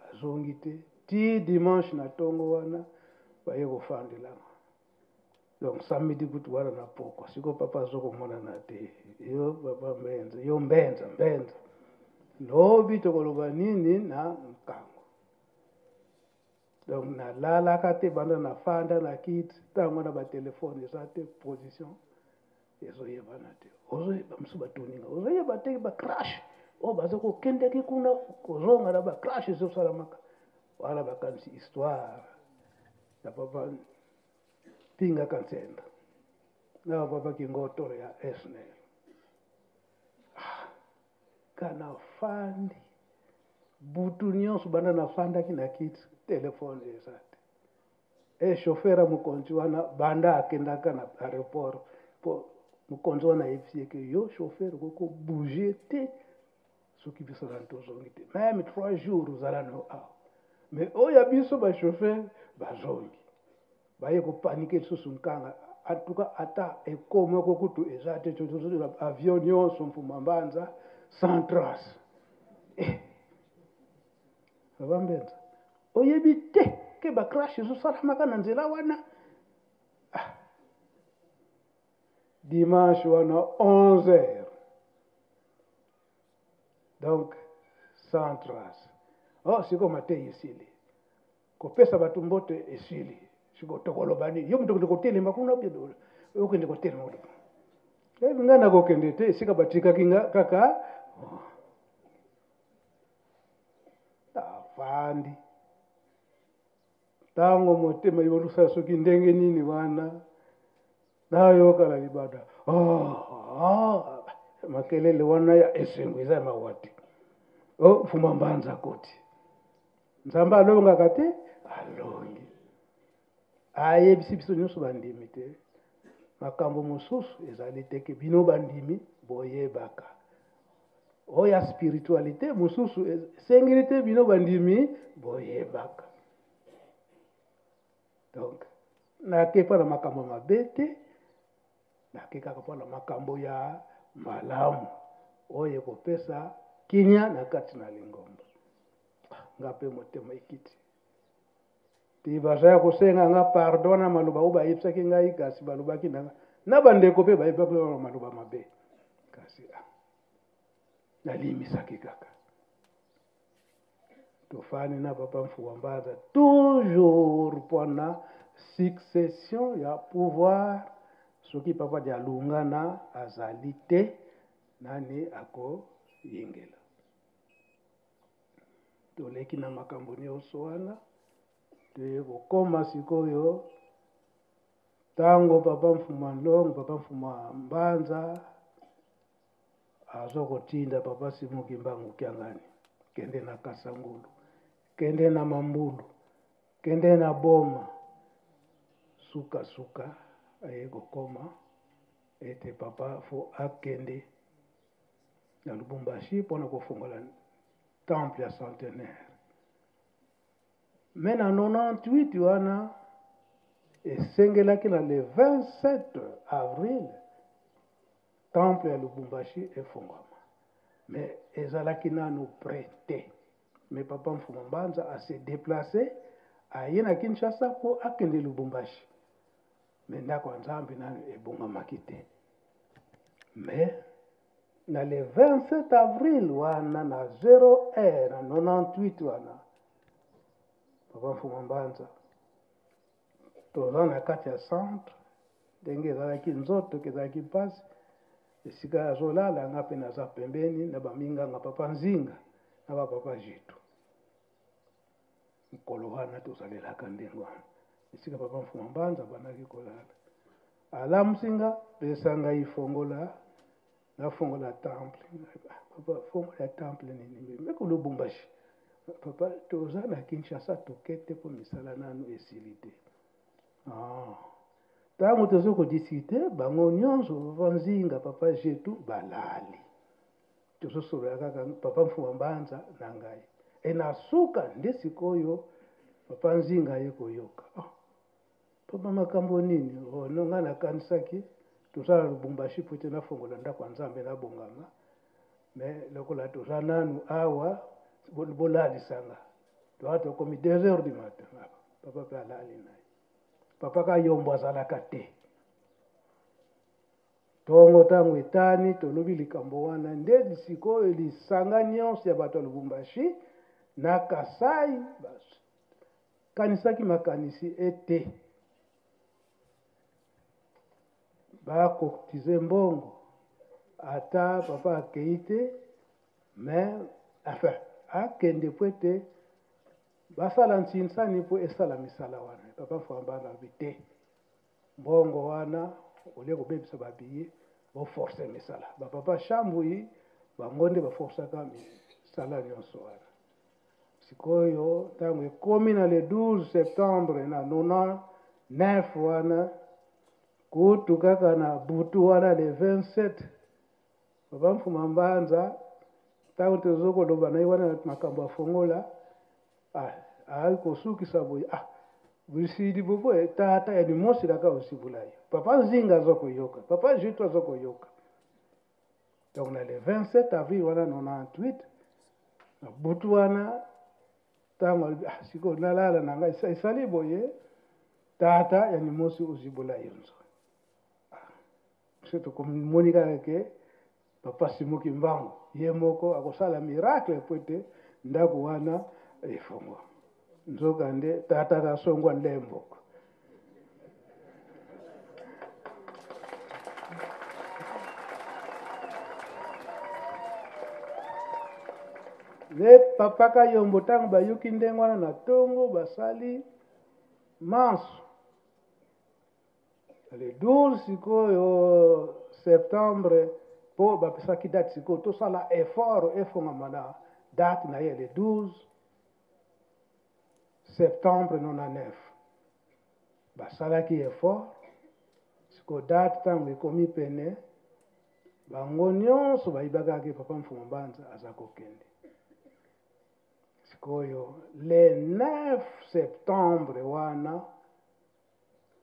azongi te ti dimanche na ntongo wana baye kofandelanga donc samedi kutu wana na poko siko papa azokomonana te yo papa Mbenza yo Mbenza lobi tokoloba nini na nkango donc nalalaka te banda nafanda na kiti ntango wana batelefone eza te position ezoyebana te ozoyeba mosu batoninga ozoyeba te bacrash oyo baza kokendeki kuna kozonga na bacrash ezosalamaka wana bakanisi histoire ya papa Pinga Kansenda na papa Kingotoro ya SNL kana fandi butu nyonso banda nafandaki na kiti telefone eza te chauffeur ya mokonzi wana banda akendaka na aéroport po mokonzi wana ayebisi eke yo chauffeur okoko bouge te soki biso na tozongi te même 3 jours ozala no awa mais oyo ya biso bachauffeur bazongi baye kopanike lisusu nkanga en tout cas ata ekoma kokutu eza te avion nyonso Mfuma Mbanza sans trace Papa Mbenza oyebi te ke bacrash ezosalamaka na nzela wana dimanche wana 11h donc sans trace siko matei esili kopesa bato mbote esili siko tokoloba nini yo moto kotelema kuna okende kotelema ngai nakokende te esika batikaki nga kaka tafandi ntango motema yolusa soki ndenge nini wana nayokala libada makelele wana ya esengo eza mawati Mfuma Mbanza koti nzambe alongaka te alongi ayebisi biso nyonso bandimi te makambo mosusu ezali teke bino bandimi boyebaka oya spiritualité mosusu esengeli te bino bandimi boyebaka donc nakepa na makambo mabe te nakekaka mpona makambo ya malamu oyo ekopesa kinya na kati na lingomba nga mpe motema ekiti ti bazaya kosenga nga pardona maloba oyo bayebisaki ngai kasi balobaki na bandeko mpe bayebaki maloba mabe kasi nalimisaki kaka tofani na papa Mfuwa Mbanza toujours mpona succession ya pouvoir soki papa di alungana azali te nani akoyingela toleki na makambo nyonso wana kokoma sikoyo ntango papa Mfuma Nlong papa Mfuma Mbanza azokotinda papa Simuki Mbangu Kiangani kende na Kasangulu kende na Mambulu kende na Boma suka aye kokoma ete papa fo akende na Lubumbashi mpona kofungola temple ya centenaire mais na 98 wana esengelaki na le 27 avril temple ya Lubumbashi efungwama mais ezalaki nanu prêté mais papa Mfuma Mbanza ase déplacé aye na Kinshasa po akende Lubumbashi mais ndako ya Nzambe nanu ebongamaki te mais na le 27 avril wana na 0h na 98 wana papa Mfuma Mbanza toza na kati ya centre ndenge ezalaki nzoto ezalaki mpasi esika azolala nga mpe naza pembeni na baminganga papa Nzinga na bapapa Jitu mokolo wana tozalelaka ndenge wana esika papa Mfuma Mbanza bandaki kolala alamusinga pesa ngai nafongola temple papa fongola temple nini meko Lubumbashi papa toza na Kinshasa tokete po misala nanu esili te ntango tozokodiscute bango nyonso papa Nzinga papa Jitu balali tozosolola kaka papa Mfuma Mbanza na ngai enasuka nde sikoyo papa Nzinga ye koyoka papa makambo nini nonga nakanisaki tozala Lubumbashi po ete nafongola ndako ya Nzambe nabongama mais lokola toza nanu awa bolalisanga toa tokomi 2h du matin papa mpe alali naye papa kayombo azalaka te tongo ntango etani tolobi likambo wana nde sikoyo lisanga nyonso ya bato ya Lubumbashi na Kasai kanisaki makanisi ete bakotize mbongo ata papa akei te mais enfin akende po ete basala nsinsani po esala misala wana papa Mfuma Mbanza alobi te mbongo wana olie kobebisa babiye boforce misala bapapa Shambui bango nde baforsaka misala nyonso wana sikoyo ntango ekomi na le 12 septembre na 99 wana kutu kaka na butu wana le 27 papa Mfuma Mbanza ntango tozokoloba naye wana makambo afongola alikosukisa boye busidi bobo tata yani mosi kaka osibulayo papa Nzinga azokoyoka papa Jitu azokoyoka donc na le 27 avril wana 98 na butu wana ntango sikoyo nalala na ngai esali boye tata yani mosi ozibula yo nzo tokomoni kaka ke papa Simuki Mbangu ye moko akosala miracle po ete ndako wana efungwa nzoka nde tata kasongwa ndemboko le papa Kayombo ntango bayuki ndenge wana na ntongo basali manso le 12 sikoyo septembre po bapesaki date sikoyo tosala effort efongama na date na ye le 12 septembre 99 basalaki effort sikoyo date ntango ekomi pene bango nyonso bayibakaki papa Mfuma Mbanza aza kokende sikoyo le 9 septembre wana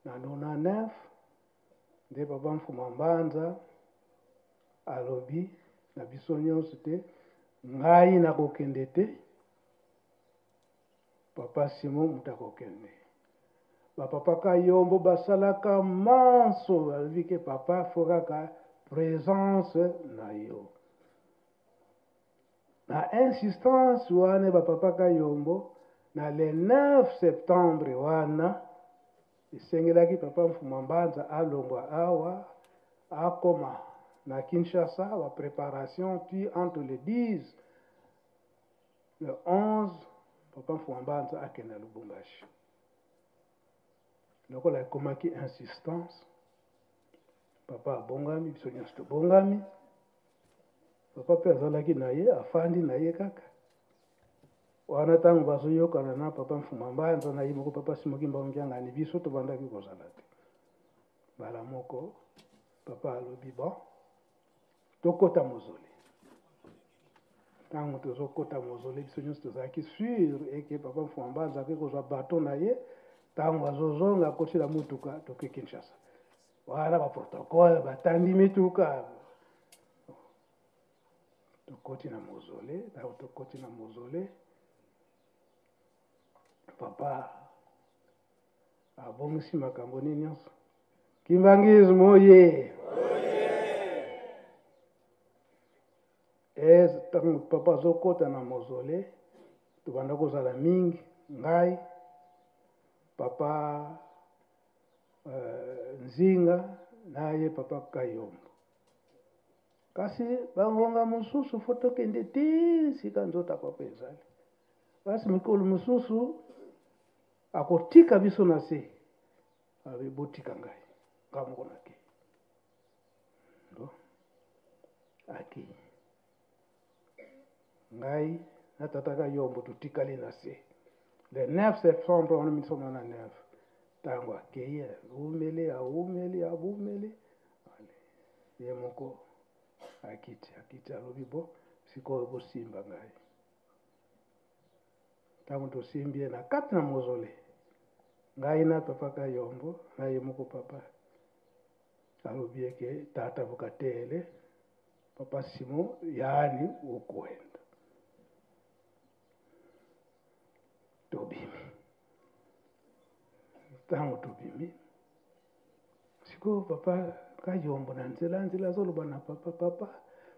na 99 nde papa Mfuma Mbanza alobi na biso nyonso te ngai nakokende te papa Simon muta kokende papa Kayombo basalaka manso alobi ke papa fokaka présence na yo na insistance wana papa Kayombo na le 9 septembre wana esengelaki papa Mfuma Mbanza alongwa awa akoma na Kinshasa wa préparation puis entre le 10 le 11 papa Mfuma Mbanza akenda Lubumbashi lokola ekomaki insistance papa abongami biso nyonso tobongami papa mpe azalaki na ye afandi na ye kaka wana ntango bazoyokana na papa Mfuma Mbanza na ye moko papa Simoki Mbangiangani biso tobandaki kozala te mbala moko papa alobi bon tokota mozole ntango tozokota mozole biso nyonso tozalaki sur eke papa Mfuma Mbanza ake kozwa bato na ye ntango azozonga akotila mutuka toke Kinshasa wana baprotokole batandi mituka tokoti na mozole ntango tokoti na mozole papa abongisi makambo nini nyonso Kimbangisme oye ntango papa azokota na mozole tobanda kozala mingi ngai papa Nzinga naye papa Kayombo kasi bangonga mosusu fo tokende te sika nzota papa ezali kasi mikolo mosusu akotika biso na se abebotika ngai ngamoko nake aki ngai na tata Kayombo totikali na se le 9 septembre 1999 ntango akei abumeli ye moko akiti alobi bo sikoyo bosimba ngai ntango tosimbi ye na kati na mozole ngai na papa Kayombo na ye moko papa alobi eke tata bokatele papa Simo yaani okwenda tobimi ntango tobimi sikoyo papa Kayombo na nzela azoloba na papa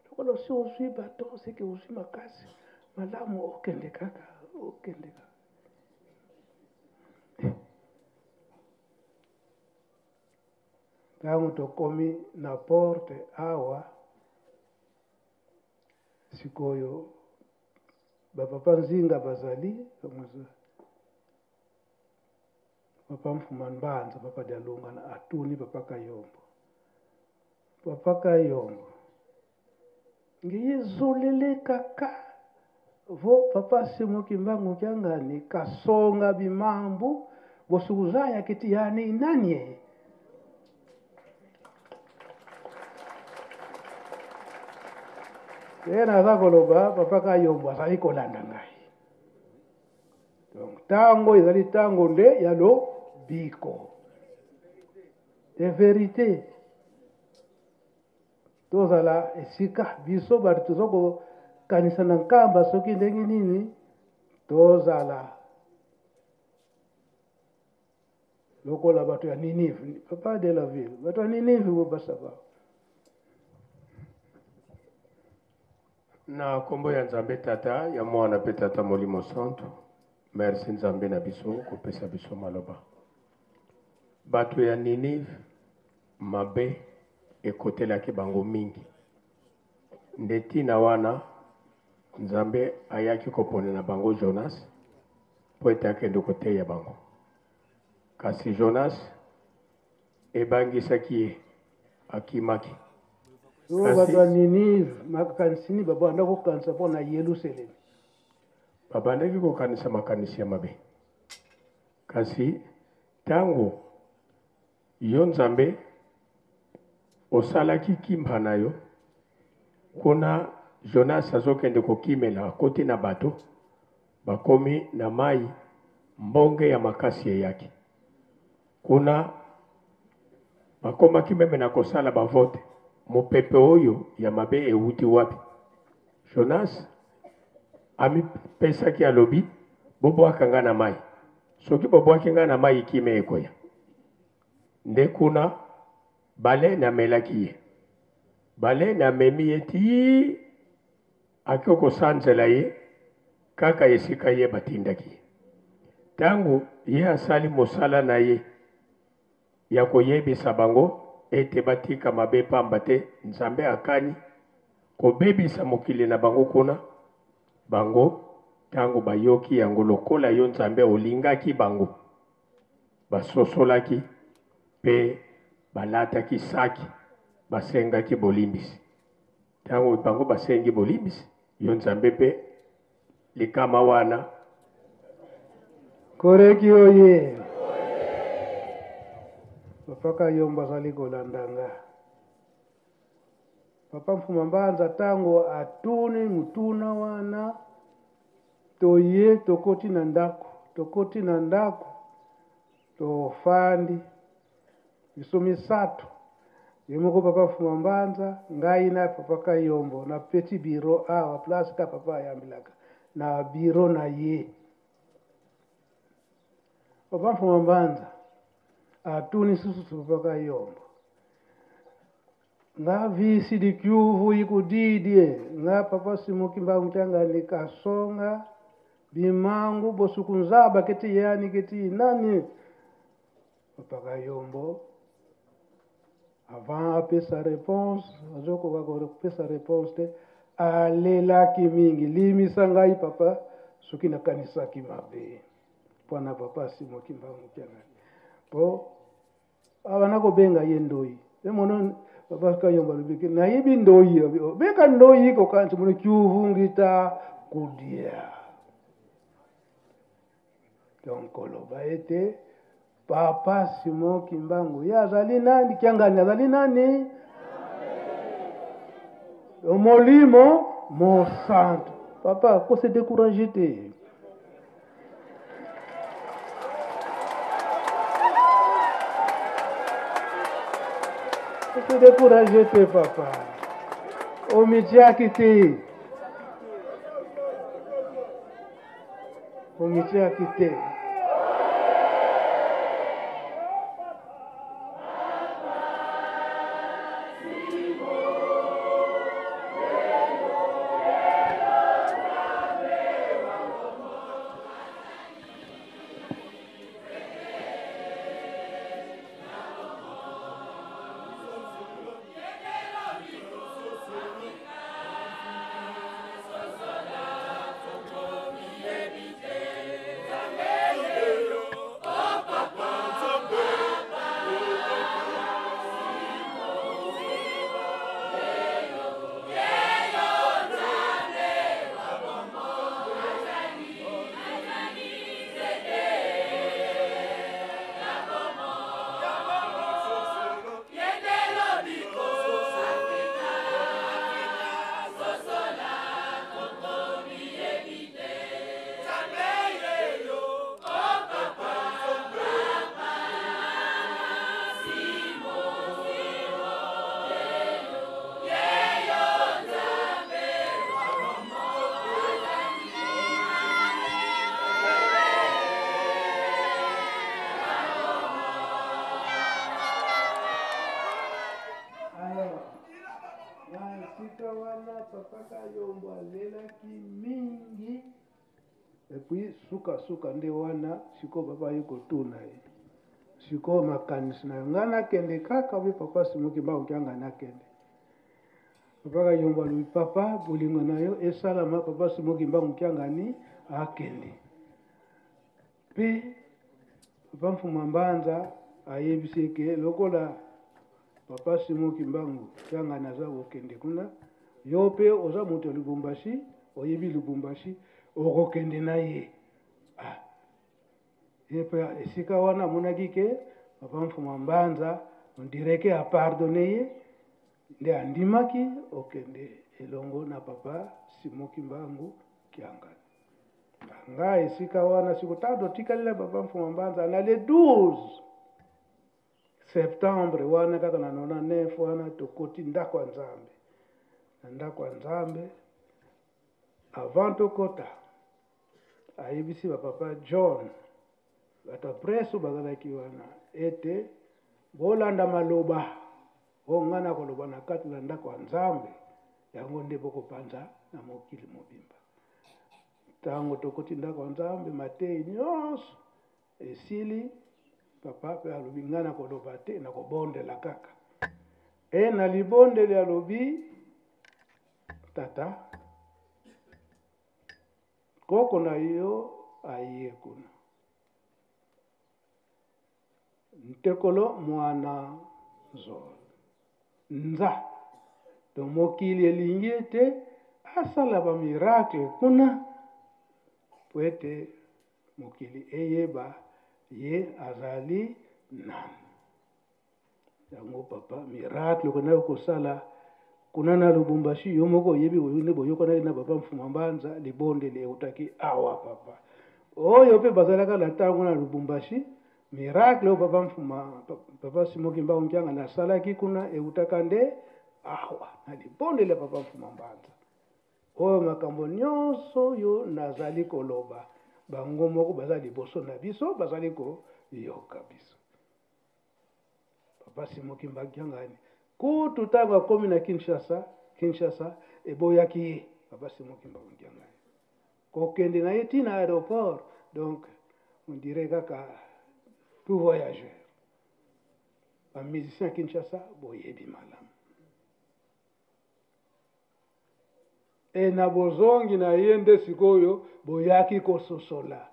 lokola si ozwi bato seke ozwi makasi malamu okende kaka ntango tokomi na porte awa sikoyo bapapa Nzinga bazali papa Mfuma Mbanza papa Dialunga na atuni papa Kayombo ngiyizulile kaka vo papa Simoki Mbangiangani kasonga bimambu bosukuzaya kiti yani nani yena azakoloba papa Kayombo azali kolanda ngai donc tango ezali tango nde ya lobiko de vérité tozala esika biso bato tozokokanisa na nkamba soki ndenge nini tozala lokola bato ya Ninive papa de la ville bato ya Ninive bobasaba na kombo ya Nzambe tata ya mwana pe tata Molimo Santo merci Nzambe na biso kopesa biso maloba bato ya Ninive mabe ekotelaki bango mingi ndeti na wana Nzambe ayaki kopone na bango Jonas po ete akende koteya bango kasi Jonas ebangisaki ye akimaki bato ya Ninive makanisini babanda kokanisa mpo na Yerusalemu babandaki kokanisa makanisi ya mabe kasi tango yo Nzambe osalaki kimba na yo kuna Jonas azokende kokimela koti na bato bakomi na mai mbonge ya makasi eyaki kuna bakomaki meme na kosala bavote mopepe oyo ya mabe euti wapi Jonas amipesaki alobi bobwaka nga na mai soki bobwaki nga na mai kime ekoya nde kuna bale namelaki ye bale namemi ye ti aki kosanzela ye kaka esika ye batindaki ye ntango ye asali mosala na ye ya koyebisa bango ete batika mabe pamba te nzambe akani kobebisa mokili na bango kuna bango ntango bayoki yango lokola yo nzambe olingaki bango basosolaki mpe balataki saki basengaki bolimbisi ntango bango basengi bolimbisi yo nzambe mpe likama wana koreki oye papa Kayombo azali kolandanga papa Mfuma Mbanza tango atuni mutuna wana toye tokoti na ndako tofandi biso misato yemoko papa Mfuma Mbanza ngai na papa Kayombo na petit bureau awa place ka papa ayambilaka na bureau na ye papa Mfuma Mbanza atuni susu papa Kayombo nga visi di kyuvu ikudidie nga papa Simoki Mbangu Mchangani kasonga bimangu bosukunzaba keti yani keti nani papa Kayombo avant apesa réponse azoko kako pesa réponse te alelaki mingi limisa ngai papa soki nakanisaki mabe pwana papa Simoki Mbangu Mchangani po abana kobenga ye ndoi emono papa Kayombo lubiki na yibi ndoi beka ndoi ko kanti muno kyuvungita kudia donc koloba ete papa Simoki Mbangu ya azali nani Kiangani azali nani omolimo mo santo papa ko se décourager te se décourager te papa omitiaki te omitiaki te papa Kayombo alelaki mingi epuis suka nde wana siko papa yuko tuna ye siko makanisi na ngana kende kaka we papa Simoki Mbangu Mchangani nakende papa Kayombo alobi papa bolingo na yo esalama papa Simoki Mbangu Mchangani akende pe papa Mfuma Mbanza ayebisi ke lokola papa Simoki Mbangu Mchangani aza kokende kuna yo pe oza moto ya Lubumbashi oyebi Lubumbashi okokende na ye epe esika wana amonaki ke papa Mfuma Mbanza ondireke apardone ye nde andimaki okende elongo na papa Simoki Mbangu Mchangani nga esika wana sikutado tikalela papa Mfuma Mbanza na le 12 septembre wana kaka na 99 wana tokoti ndako ya Nzambe na ndako ya Nzambe avant tokota ayebisi papa John bata preso bazalaki wana ete bolanda maloba o ngana koloba na kati na ndako ya nzambe yango nde bokopanza na mokili mobimba ntango tokoti ndako ya nzambe matei nyonso esili papa mpe alobi ngai nakoloba te nakobondela kaka na libondeli alobi tata koko na yo aye kuna ntekolo mwana zolo nza to mokili elingi ete asala bamiracle kuna po ete mokili eyeba ye azali nani yango papa miracle kuna kosala kuna na Lubumbashi yo moko oyebi oyinde boyokana na papa Mfuma Mbanza libondeli eutaki awa papa oyo mpe bazalaka na ntango na Lubumbashi miracle oyo papa Simon Kimbangu Nkianga nasalaki kuna eutaka nde awa na libondeli ya papa Mfuma Mbanza oyo makambo nyonso oyo nazali koloba bango moko baza liboso na biso bazali koyoka biso papa Simon Kimbangu Nkianga kutu ntango akomi na Kinshasa eboyaki ye papa Simon Kimbangu Nkianga kokende na ye ntina aéroport donc on dirait kaka tout voyageur bamusicien ya Kinshasa boyebi malamu na bozongi na ye nde sikoyo boyaki kososola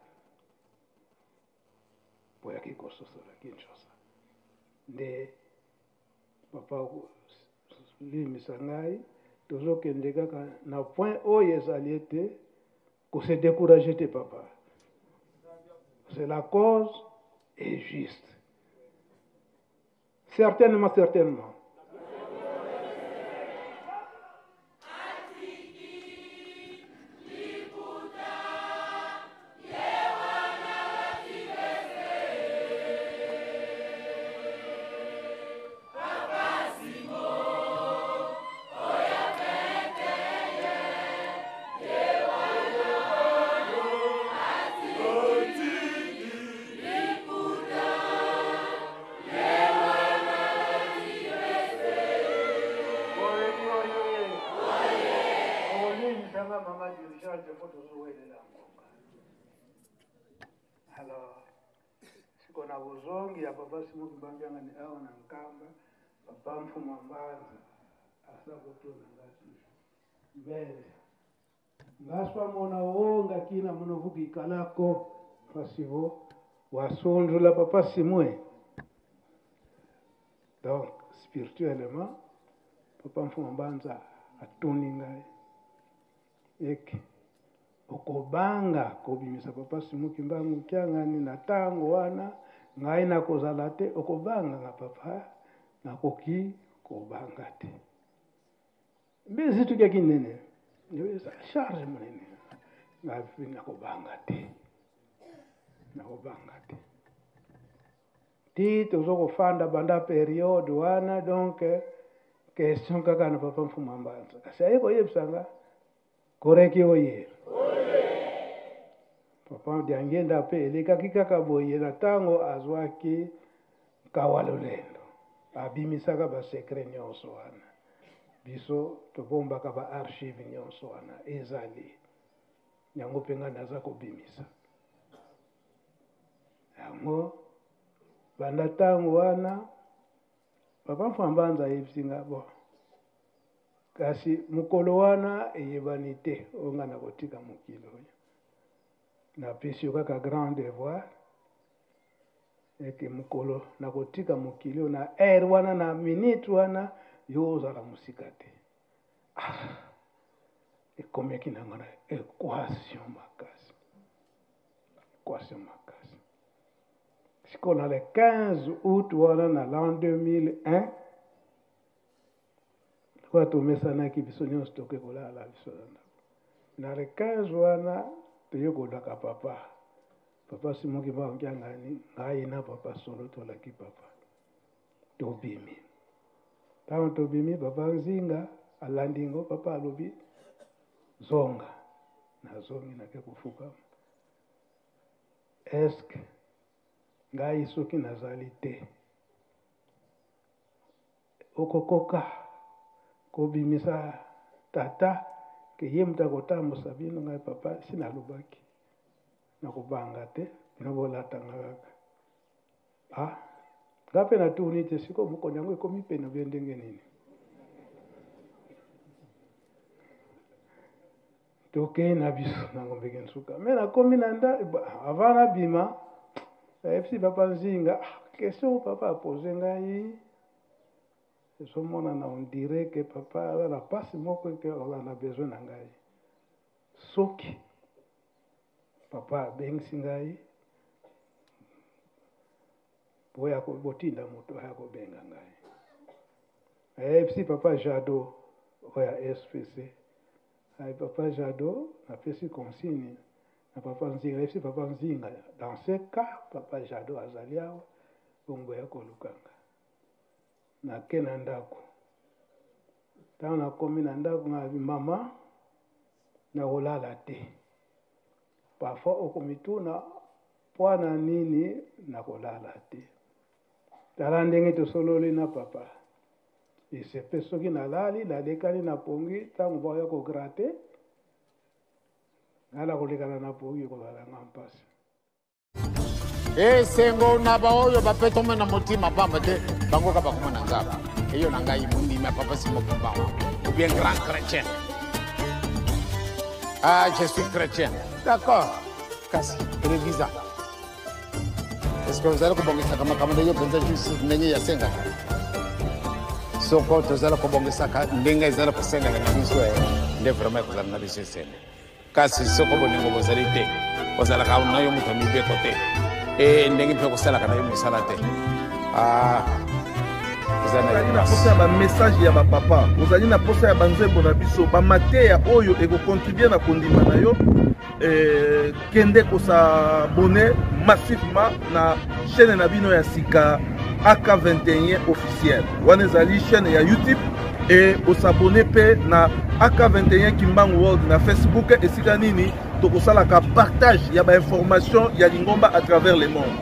Kinshasa nde papa limisa ngai tozokende kaka na point oyo ezali ete kose décourager te papa c'est la cause est juste certainement alors siko na bozongi ya papa Simon Kimbangu Nkianga ni awa na nkamba papa Mfuma Mbanza asa kotuna ngati mbele ngaswa mona wonga kina munovuki kalako fasivo wasonjola papa Simon donc spirituellement papa Mfuma Mbanza atuni ngai eke okobanga kobimisa papa Simon Kimbangu Nkianga ni na ntango wana ngai nakozala te okobanga na papa nakoki kobanga te mbizitu kia kinene niweza charge munene nakobanga te ti tozokofanda banda periode wana donc question kaka na papa Mfuma Mbanza kasi ayikoyebisanga koreki oyela papa diangenda mpe elekaki kaka boye na ntango azwaki kawalolendo abimisaka basekre nyonso wana biso tobombaka baarchive nyonso wana ezali yango mpe ngai naza kobimisa yango banda ntango wana papa Mfuma Mbanza ayebisinga bon kasi mokolo wana eyebani te oyo ngai nakotika mokili oyo napesi yo kaka grand devoir eke mokolo nakotika mokili oyo na aire wana na minute wana yo ozala mosika te ekomeki na ngana équation makasi sikoyo na le 15 août wana na l'an 2001 kwa tomesanaki biso nyonso toke kolala biso na le 15 wana toyekolaka papa Simon Kimbangu Nkianga ni ngai na papa solo tolaki papa tobimi ntango tobimi papa Nzinga alandingo papa alobi zonga nazongi nake kofukama eske ngai soki nazali te okokoka kobimisa tata ke ye mutu akotambusa bino ngai papa sinalobaki nakobanga te bino bolatanga kaka nga mpe natuni te siko mokoni yango ekomi mpe na bie ndenge nini tokei na biso nango mbeke nsuka me nakomi na nda avant nabima epesi papa nzinga question papa apose ngai ezomona on dirait que papa aza na pasi moko ke olanda besoin na ngai soki papa abengisi ngai boya botinda moto aya kobenga ngai epesi papa Jado oya SPC ay papa Jado napesi consigne na papa Nzinga epesi papa Nzinga dans ce cas papa Jado azali awa bongo ya kolukanga nake na ndako ntango nakomi na ndako na mama nakolala te parfois okomituna mwana nini nakolala te tala ndenge tosololi na papa esepe soki nalali nalekani na pongi ntango boya kograte ngala kolekana na pongi ekozala nga mpasi esengo na baoyo bapetome na motima pamba te bango ka bakoma na nzaba eyo na ngai mondimi ya papa Simon Kimbangu ou bien grand chrétien. Je suis chrétien. D'accord. Kasi televisa est-ce que vous allez kobongisa kama ndeyo penza juste ndenge ya senga soko tozala kobongisa ka ndenge ezala kusenga na biso nde vraiment kozala na biso senga kasi soko boningo bozali te kozala ka nayo mutu mibeko te ndenge mpe kosala kana yo misala te ozali na posa ya bamessage ya bapapa ozali na posa ya banzembo na biso bamateya oyo ekocontribue na kondima na yo kende kosabone massivement na chaîne na bino ya sika AK21 officiel wana ezali chaîne ya YouTube et osabone pe na AK21 Kimbangu World na Facebook esika nini tokosalaka partage ya bainformation ya lingomba à travers le monde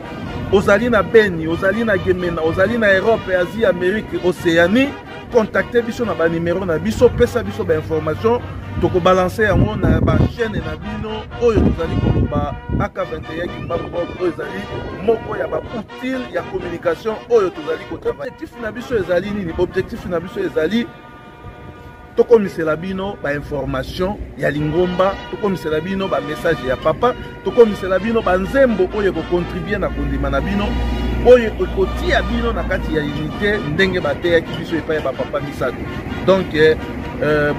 ozali na Beni ozali na Gemena ozali na Europe Asie Amérique Océanie contactez biso na ba numéro na biso pesa biso ba information toko balancer yango na ba chaîne na bino oyo tozali koloba AK21 Kimbangu World oyo ezali moko ya ba outil ya communication oyo tozali ko travailler objectif na biso ezali nini objectif na biso ezali tokomisela bino ba information ya lingomba tokomisela bino ba message ya papa tokomisela bino ba nzembo oyo ko contribuer na kondima na bino oyo ekotia bino na kati ya unité ndenge bateya ki biso epai ya ba papa misato donc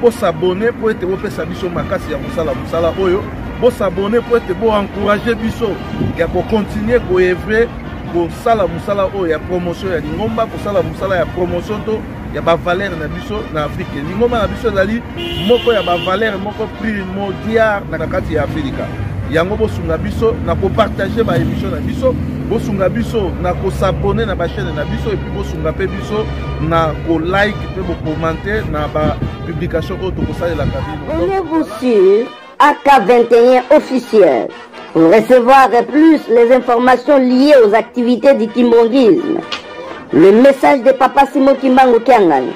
bo s'abonner pour ete bopesa biso makasi ya musala oyo bo s'abonner pour ete bo encourager biso ya ko continuer ko œuvrer ko sala musala oyo ya promotion ya lingomba ko sala musala ya promotion to ya ba valeur na biso na Afrique lingomba na biso ezali moko ya ba valeur moko primordial na kati ya Afrika yango bosunga biso na ko partager ba émission na biso bosunga biso na ko s'abonner na ba chaîne na biso et puis bosunga pe biso na ko like pe bo commenter na ba publication oyo to ko salela kabino. Abonnez-vous sur AK21 officiel pour recevoir plus les informations liées aux activités du kimbongisme. Le message de Papa Simon Kimbangu Kiangani,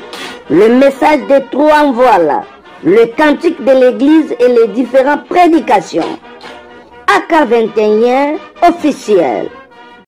le message des trois voilà, le cantique de l'église et les différentes prédications. AK21 officiel.